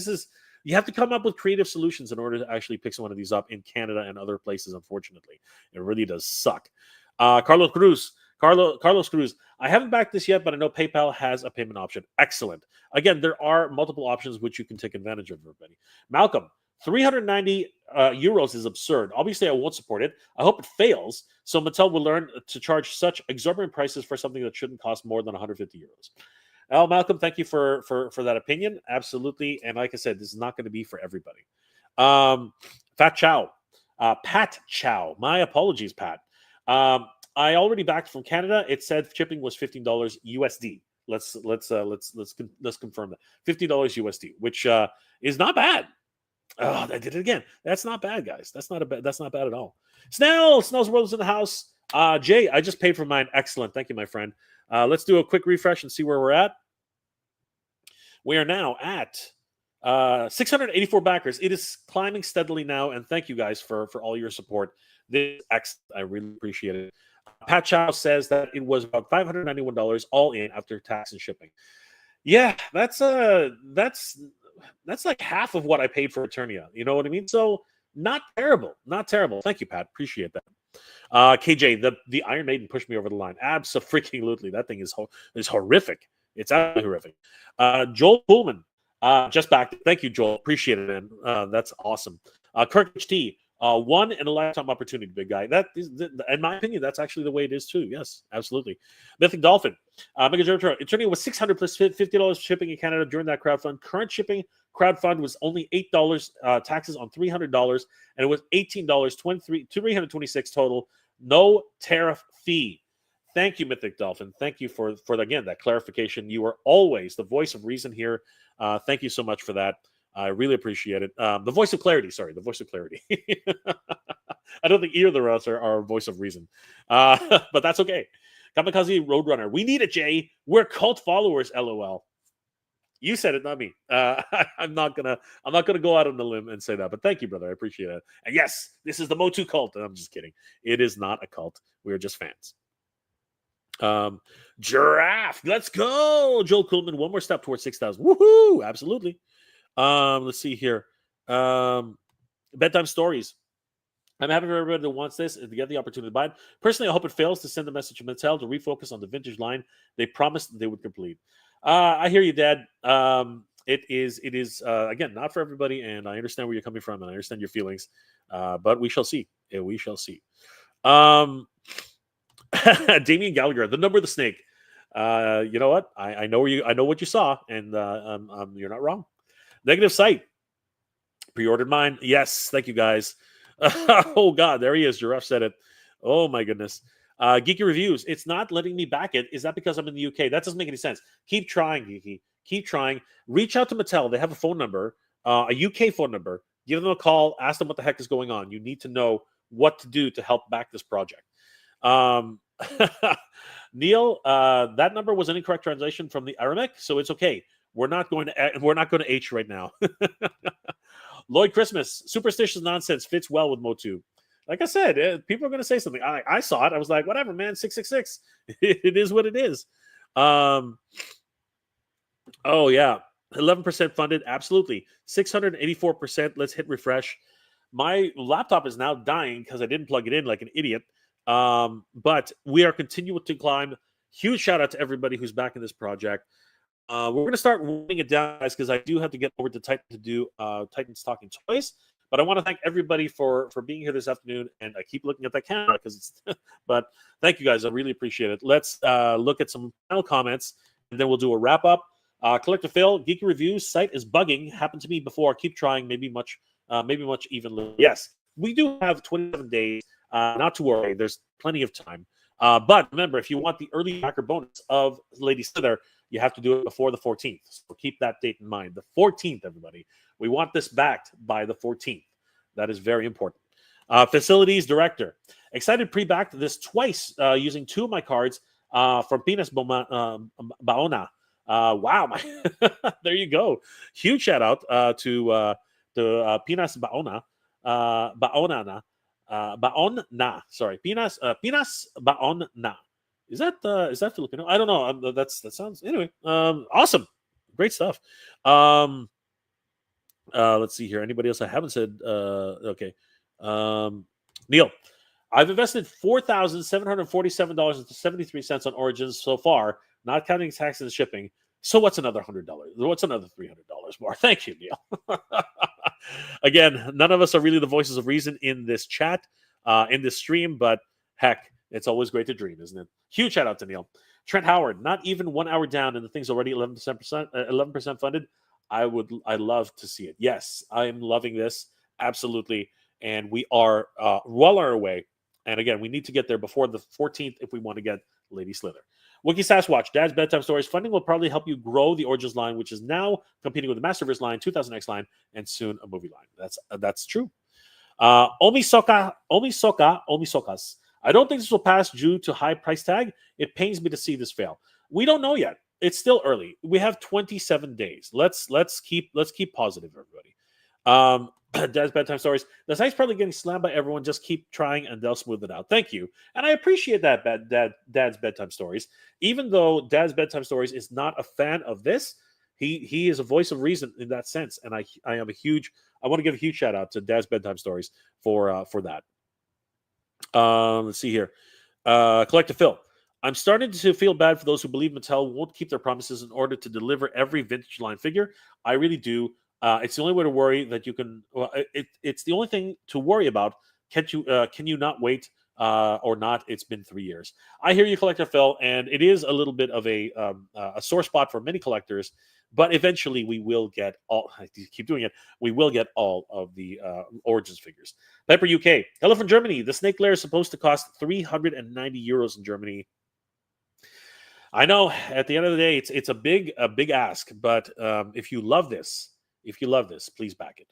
you have to come up with creative solutions in order to actually pick one of these up in Canada and other places, unfortunately. It really does suck. Carlos Cruz. I haven't backed this yet, but I know PayPal has a payment option. Excellent. Again, there are multiple options which you can take advantage of, everybody. Malcolm, 390 euros is absurd. Obviously, I won't support it. I hope it fails, so Mattel will learn to charge such exorbitant prices for something that shouldn't cost more than 150 euros. Malcolm, thank you for that opinion. Absolutely. And like I said, this is not going to be for everybody. Pat Chow. My apologies, Pat. I already backed from Canada. It said shipping was $15 USD. Let's confirm that. $50 USD, which is not bad. Oh, I did it again. That's not bad, guys. That's not bad at all. Snell's World is in the house. Jay, I just paid for mine. Excellent. Thank you, my friend. Let's do a quick refresh and see where we're at. We are now at 684 backers. It is climbing steadily now, and thank you guys for all your support. This is excellent. I really appreciate it. Pat Chow says that it was about $591 all in after tax and shipping. Yeah, that's like half of what I paid for Eternia. You know what I mean? So not terrible. Thank you, Pat. Appreciate that. KJ, the Iron Maiden pushed me over the line. Abso-freaking-lutely. That thing is horrific. It's absolutely horrific. Joel Pullman, just back. Thank you, Joel. Appreciate it, man. That's awesome. Kirk HT, one in a lifetime opportunity, big guy. That is, in my opinion, that's actually the way it is too. Yes, absolutely. Mythic Dolphin, Mega Eternia was $600 plus $50 shipping in Canada during that crowdfund. Current shipping crowdfund was only $8, taxes on $300, and it was $18, $326 total. No tariff fee. Thank you, Mythic Dolphin. Thank you for again that clarification. You are always the voice of reason here. Thank you so much for that. I really appreciate it. The voice of clarity. Sorry, the voice of clarity. I don't think either of us are our voice of reason, but that's okay. Kamikaze Roadrunner. We need it, Jay. We're cult followers. LOL. You said it, not me. I'm not gonna go out on a limb and say that, but thank you, brother. I appreciate it. And yes, this is the Motu cult. And I'm just kidding. It is not a cult. We are just fans. Giraffe, let's go. Joel Kuhlman, one more step towards 6,000. Woohoo! Absolutely. Let's see here. Bedtime stories. I'm happy for everybody that wants this and to get the opportunity to buy it. Personally, I hope it fails to send a message to Mattel to refocus on the vintage line they promised they would complete. I hear you, Dad. It is again not for everybody, and I understand where you're coming from, and I understand your feelings. But we shall see. Yeah, we shall see. Damian Gallagher, the number of the snake. You know what? I know what you saw, and you're not wrong. Negative Sight. Pre-ordered mine. Yes, thank you guys. Oh God, there he is. Giraffe said it. Oh my goodness. Geeky Reviews. It's not letting me back it. Is that because I'm in the UK? That doesn't make any sense. Keep trying, Geeky. Keep trying. Reach out to Mattel. They have a phone number, a UK phone number. Give them a call. Ask them what the heck is going on. You need to know what to do to help back this project. Neil, that number was an incorrect translation from the Aramaic, so it's okay. We're not going to H right now. Lloyd Christmas, superstitious nonsense fits well with Motu. Like I said, people are going to say something. I saw it. I was like, whatever, man. 666. It is what it is. Oh yeah, 11% funded. Absolutely, 684%. Let's hit refresh. My laptop is now dying because I didn't plug it in like an idiot. But we are continuing to climb. Huge shout out to everybody who's back in this project. We're going to start winding it down, guys, because I do have to get over to Titan to do Titan's Talking Toys. But I want to thank everybody for being here this afternoon. And I keep looking at that camera because it's. But thank you guys. I really appreciate it. Let's look at some final comments, and then we'll do a wrap up. Collector Phil, Geeky Reviews site is bugging. Happened to me before. Keep trying. Maybe much even. Yes, we do have 27 days. Not to worry. There's plenty of time. But remember, if you want the early backer bonus of Lady Slither, you have to do it before the 14th. So keep that date in mind. The 14th, everybody. We want this backed by the 14th. That is very important. Facilities Director. Excited pre-backed this twice using two of my cards from Pinas Baona. Wow. There you go. Huge shout out to Pinas Baona. Baona. Sorry, Pinas Baona. Is that Filipino? I don't know. That sounds anyway. Awesome, great stuff. Let's see here. Anybody else I haven't said? Okay. Neil, I've invested $4,747.73 on Origins so far, not counting taxes and shipping. So what's another $100? What's another $300 more? Thank you, Neil. Again, none of us are really the voices of reason in this chat, in this stream, but heck, it's always great to dream, isn't it? Huge shout out to Neil. Trent Howard, not even 1 hour down, and the thing's already 11% funded. I'd love to see it. Yes, I am loving this absolutely, and we are well on our way. And again, we need to get there before the 14th if we want to get Lady Slither. Wiki Sasquatch, Dad's Bedtime Stories. Funding will probably help you grow the Origins line, which is now competing with the Masterverse line, 2000X line, and soon a movie line. That's true. Omisokas. I don't think this will pass due to high price tag. It pains me to see this fail. We don't know yet. It's still early. We have 27 days. Let's keep positive, everybody. Dad's Bedtime Stories. The site's probably getting slammed by everyone. Just keep trying, and they'll smooth it out. Thank you, and I appreciate that. Dad's Bedtime Stories. Even though Dad's Bedtime Stories is not a fan of this, he is a voice of reason in that sense, and I want to give a huge shout out to Dad's Bedtime Stories for that. Let's see here. Collector Phil. I'm starting to feel bad for those who believe Mattel won't keep their promises in order to deliver every vintage line figure. I really do. It's the only way to worry that you can. Well, it's the only thing to worry about. Can you not wait or not? It's been 3 years. I hear you, Collector Phil, and it is a little bit of a sore spot for many collectors. But eventually, we will get all. I keep doing it. We will get all of the Origins figures. Piper UK. Hello from Germany. The Snake Lair is supposed to cost €390 in Germany. I know. At the end of the day, it's a big ask. But if you love this, please back it.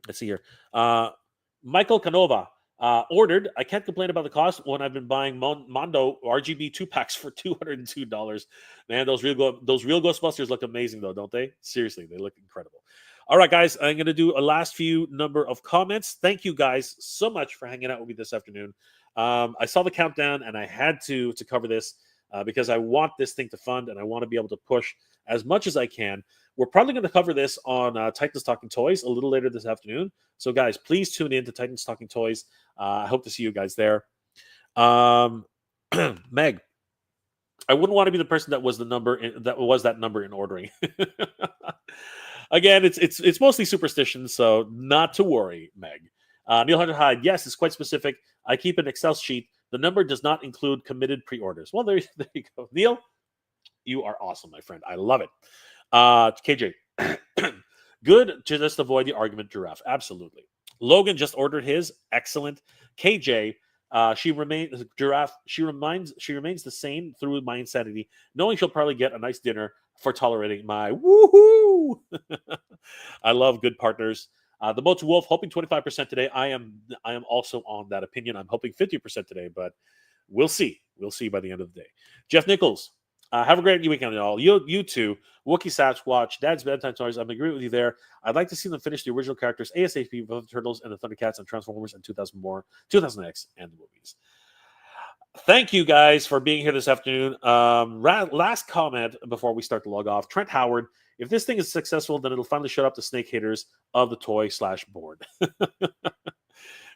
Let's see here. Michael Canova. Ordered. I can't complain about the cost when I've been buying Mondo RGB 2-packs for $202. Man, those real Ghostbusters look amazing, though, don't they? Seriously, they look incredible. All right, guys, I'm going to do a last few number of comments. Thank you guys so much for hanging out with me this afternoon. I saw the countdown, and I had to cover this because I want this thing to fund, and I want to be able to push as much as I can. We're probably going to cover this on Titans Talking Toys a little later this afternoon. So, guys, please tune in to Titans Talking Toys. I hope to see you guys there. Meg, I wouldn't want to be the person that was that number in ordering. Again, it's mostly superstition, so not to worry, Meg. Neil Hunter Hyde, yes, it's quite specific. I keep an Excel sheet. The number does not include committed pre-orders. Well, there you go. Neil, you are awesome, my friend. I love it. KJ, good to just avoid the argument, Giraffe. Absolutely. Logan just ordered his. Excellent. KJ, Giraffe. She remains the same through my insanity, knowing she'll probably get a nice dinner for tolerating my woohoo. I love good partners. The Motu Wolf hoping 25% today. I am also on that opinion. I'm hoping 50% today, but we'll see. We'll see by the end of the day. Jeff Nichols, have a great weekend, y'all. You too. Wookie Sasquatch, Dad's Bedtime Stories. I'm agreeing with you there. I'd like to see them finish the original characters ASAP, both the Turtles and the Thundercats and Transformers and 2000X and the movies. Thank you guys for being here this afternoon. Last comment before we start to log off. Trent Howard, if this thing is successful, then it'll finally shut up the snake haters of the toy/board.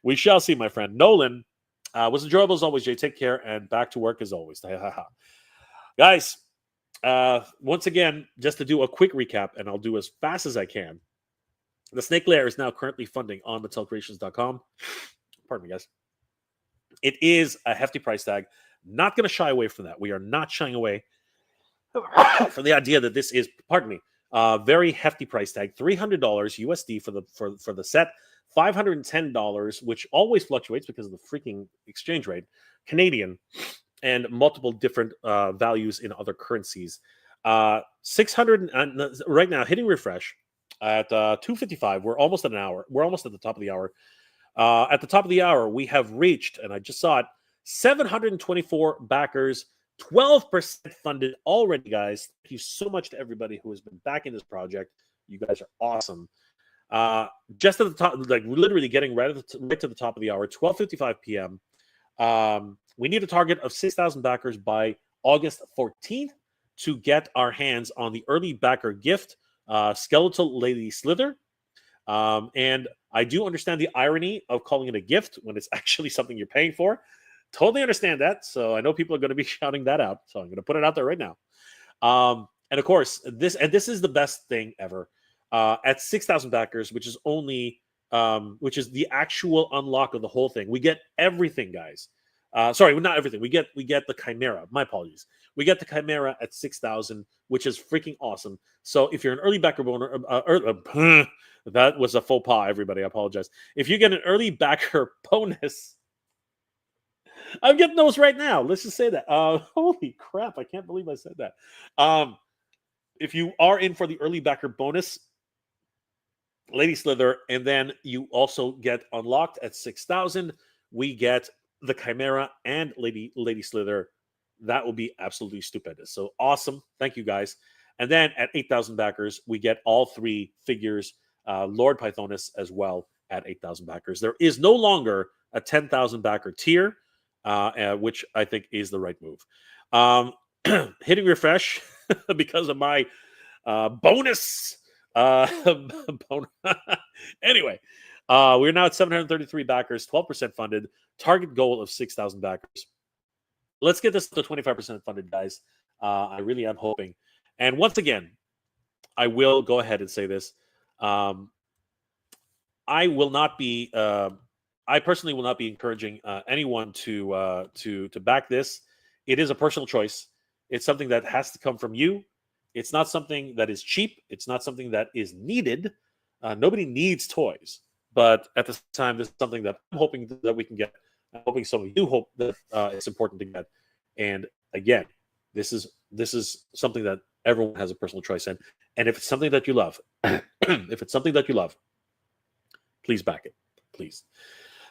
We shall see, my friend. Nolan, was enjoyable as always, Jay. Take care and back to work as always. Guys, once again, just to do a quick recap, and I'll do as fast as I can. The Snake Lair is now currently funding on MattelCreations.com. Pardon me, guys. It is a hefty price tag. Not going to shy away from that. We are not shying away from the idea that this is, very hefty price tag. $300 USD for the set. $510, which always fluctuates because of the freaking exchange rate, Canadian, and multiple different values in other currencies. 600 right now, hitting refresh at 2:55. We're almost at an hour. We're almost at the top of the hour. At the top of the hour, we have reached, and I just saw it, 724 backers, 12% funded already, guys. Thank you so much to everybody who has been backing this project. You guys are awesome. Just at the top, like literally getting right to the top of the hour, 12:55 p.m. We need a target of 6,000 backers by August 14th to get our hands on the early backer gift, Skeletal Lady Slither. And I do understand the irony of calling it a gift when it's actually something you're paying for. Totally understand that. So I know people are going to be shouting that out. So I'm going to put it out there right now. And of course, this is the best thing ever. At 6,000 backers, which is the actual unlock of the whole thing. We get everything, guys. Sorry, not everything. We get the Chimera. My apologies. We get the Chimera at 6,000, which is freaking awesome. So if you're an early backer that was a faux pas, everybody. I apologize. If you get an early backer bonus, I'm getting those right now. Let's just say that. Holy crap! I can't believe I said that. If you are in for the early backer bonus, Lady Slither, and then you also get unlocked at 6,000, we get the Chimera and Lady Slither. That will be absolutely stupendous. So awesome. Thank you, guys. And then at 8,000 backers, we get all three figures, Lord Pythonus as well at 8,000 backers. There is no longer a 10,000 backer tier, which I think is the right move. Hitting refresh because of my bonus. Anyway, we're now at 733 backers, 12% funded, target goal of 6,000 backers. Let's get this to 25% funded, guys. I really am hoping. And once again, I will go ahead and say this. I personally will not be encouraging anyone to back this. It is a personal choice. It's something that has to come from you. It's not something that is cheap. It's not something that is needed. Nobody needs toys. But at the time, this is something that I'm hoping that we can get. I'm hoping some of you hope that it's important to get. And again, this is something that everyone has a personal choice in. And if it's something that you love, please back it. Please.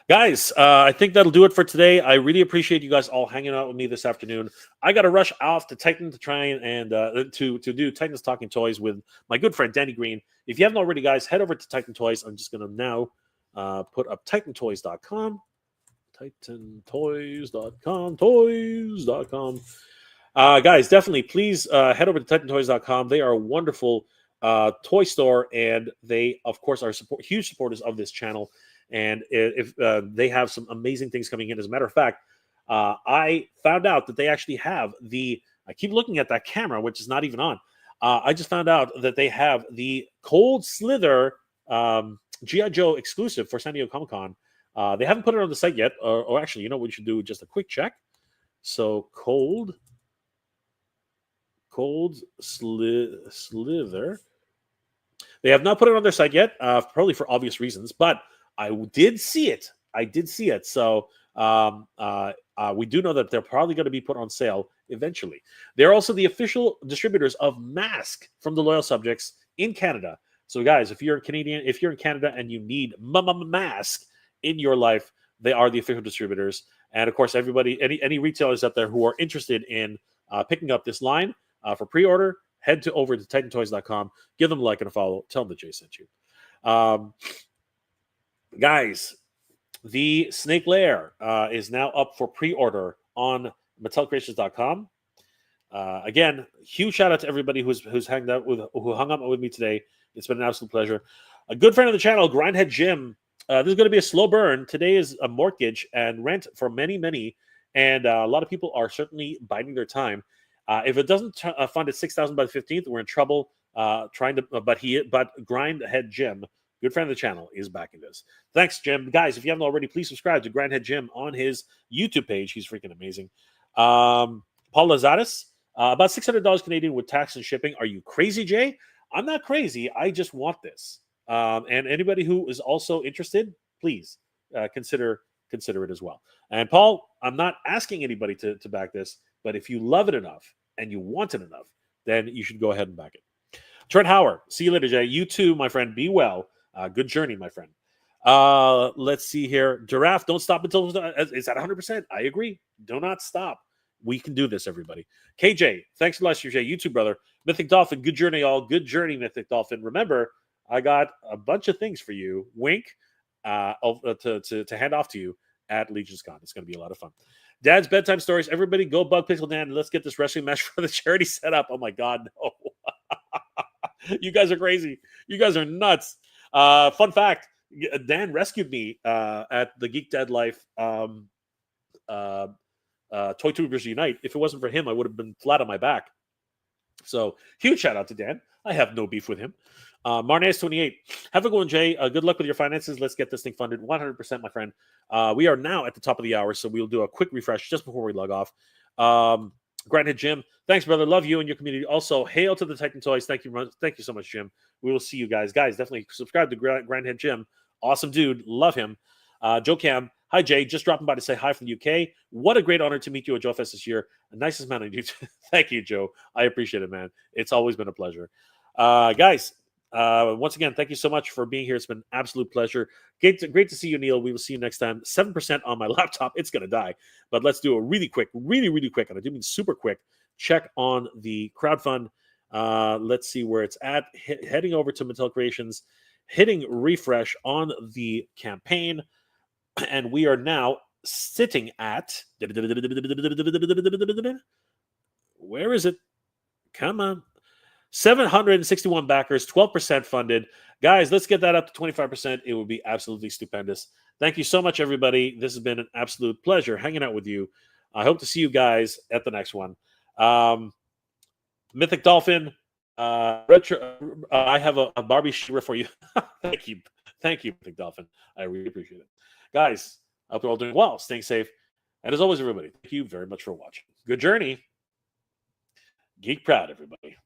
Guys, I think that'll do it for today. I really appreciate you guys all hanging out with me this afternoon. I got to rush off to Titan to try and to do Titan's Talking Toys with my good friend Danny Green. If you haven't already, guys, head over to Titan Toys. I'm just going to now put up titantoys.com. Titantoys.com. Guys, definitely please head over to titantoys.com. They are a wonderful toy store, and they, of course, are huge supporters of this channel. And if they have some amazing things coming in. As a matter of fact, I found out that they actually have I keep looking at that camera, which is not even on. I just found out that they have the Cold Slither G.I. Joe exclusive for San Diego Comic-Con. They haven't put it on the site yet. Or actually, you know what we should do? Just a quick check. So Cold Slither. They have not put it on their site yet, probably for obvious reasons, but I did see it. So we do know that they're probably going to be put on sale eventually. They're also the official distributors of Mask from the Loyal Subjects in Canada. So, guys, if you're Canadian, if you're in Canada and you need Mask in your life, they are the official distributors. And of course, everybody, any retailers out there who are interested in picking up this line for pre-order, head over to titantoys.com, give them a like and a follow, tell them that Jay sent you. Guys, the Snake Lair is now up for pre-order on metalcreations.com. Again, huge shout out to everybody who hung out with me today. It's been an absolute pleasure. A good friend of the channel, Grindhead Jim. This is going to be a slow burn. Today is a mortgage and rent for many, and a lot of people are certainly biding their time. If it doesn't fund at 6,000 by the 15th, we're in trouble. But Grindhead Jim, good friend of the channel, is backing this. Thanks, Jim. Guys, if you haven't already, please subscribe to Grindhead Jim on his YouTube page. He's freaking amazing. Paul Lazaris, about $600 Canadian with tax and shipping. Are you crazy, Jay? I'm not crazy. I just want this. And anybody who is also interested, please consider it as well. And Paul, I'm not asking anybody to back this, but if you love it enough and you want it enough, then you should go ahead and back it. Trent Howard, see you later, Jay. You too, my friend. Be well. Good journey, my friend. Let's see here. Giraffe, don't stop until it's at 100%. I agree. Do not stop. We can do this, everybody. KJ, thanks a lot, Jay. You too, brother. Mythic Dolphin, good journey, all. Good journey, Mythic Dolphin. Remember, I got a bunch of things for you. Wink to hand off to you at Legion's Con. It's going to be a lot of fun. Dad's bedtime stories. Everybody go bug Pixel Dan. Let's get this wrestling match for the charity set up. Oh, my God, no. You guys are crazy. You guys are nuts. Fun fact, Dan rescued me at the Geek Dead Life Toy Tubers Unite. If it wasn't for him, I would have been flat on my back. So huge shout out to Dan. I have no beef with him. Marnez28, have a good one, Jay. Good luck with your finances. Let's get this thing funded 100%, my friend. We are now at the top of the hour, so we'll do a quick refresh just before we log off. Grindhead Jim, thanks, brother. Love you and your community. Also, hail to the Titan Toys. Thank you so much, Jim. We will see you guys. Guys, definitely subscribe to Grindhead Jim. Awesome dude. Love him. Joe Cam, hi, Jay. Just dropping by to say hi from the UK. What a great honor to meet you at Joe Fest this year. The nicest man on YouTube. Thank you, Joe. I appreciate it, man. It's always been a pleasure. Guys, once again, thank you so much for being here. It's been an absolute pleasure. Great to see you, Neil. We will see you next time. 7% on my laptop. It's going to die. But let's do a really quick, really quick, and I do mean super quick, check on the crowdfund. Let's see where it's at. Heading over to Mattel Creations, hitting refresh on the campaign, and we are now sitting at... Where is it? Come on. 761 backers, 12% funded. Guys, let's get that up to 25%. It would be absolutely stupendous. Thank you so much, everybody. This has been an absolute pleasure hanging out with you. I hope to see you guys at the next one. Mythic Dolphin, retro. I have a Barbie Shira for you. Thank you, Mythic Dolphin. I really appreciate it, guys. I hope you're all doing well, staying safe, and as always, everybody, thank you very much for watching. Good journey. Geek proud, everybody.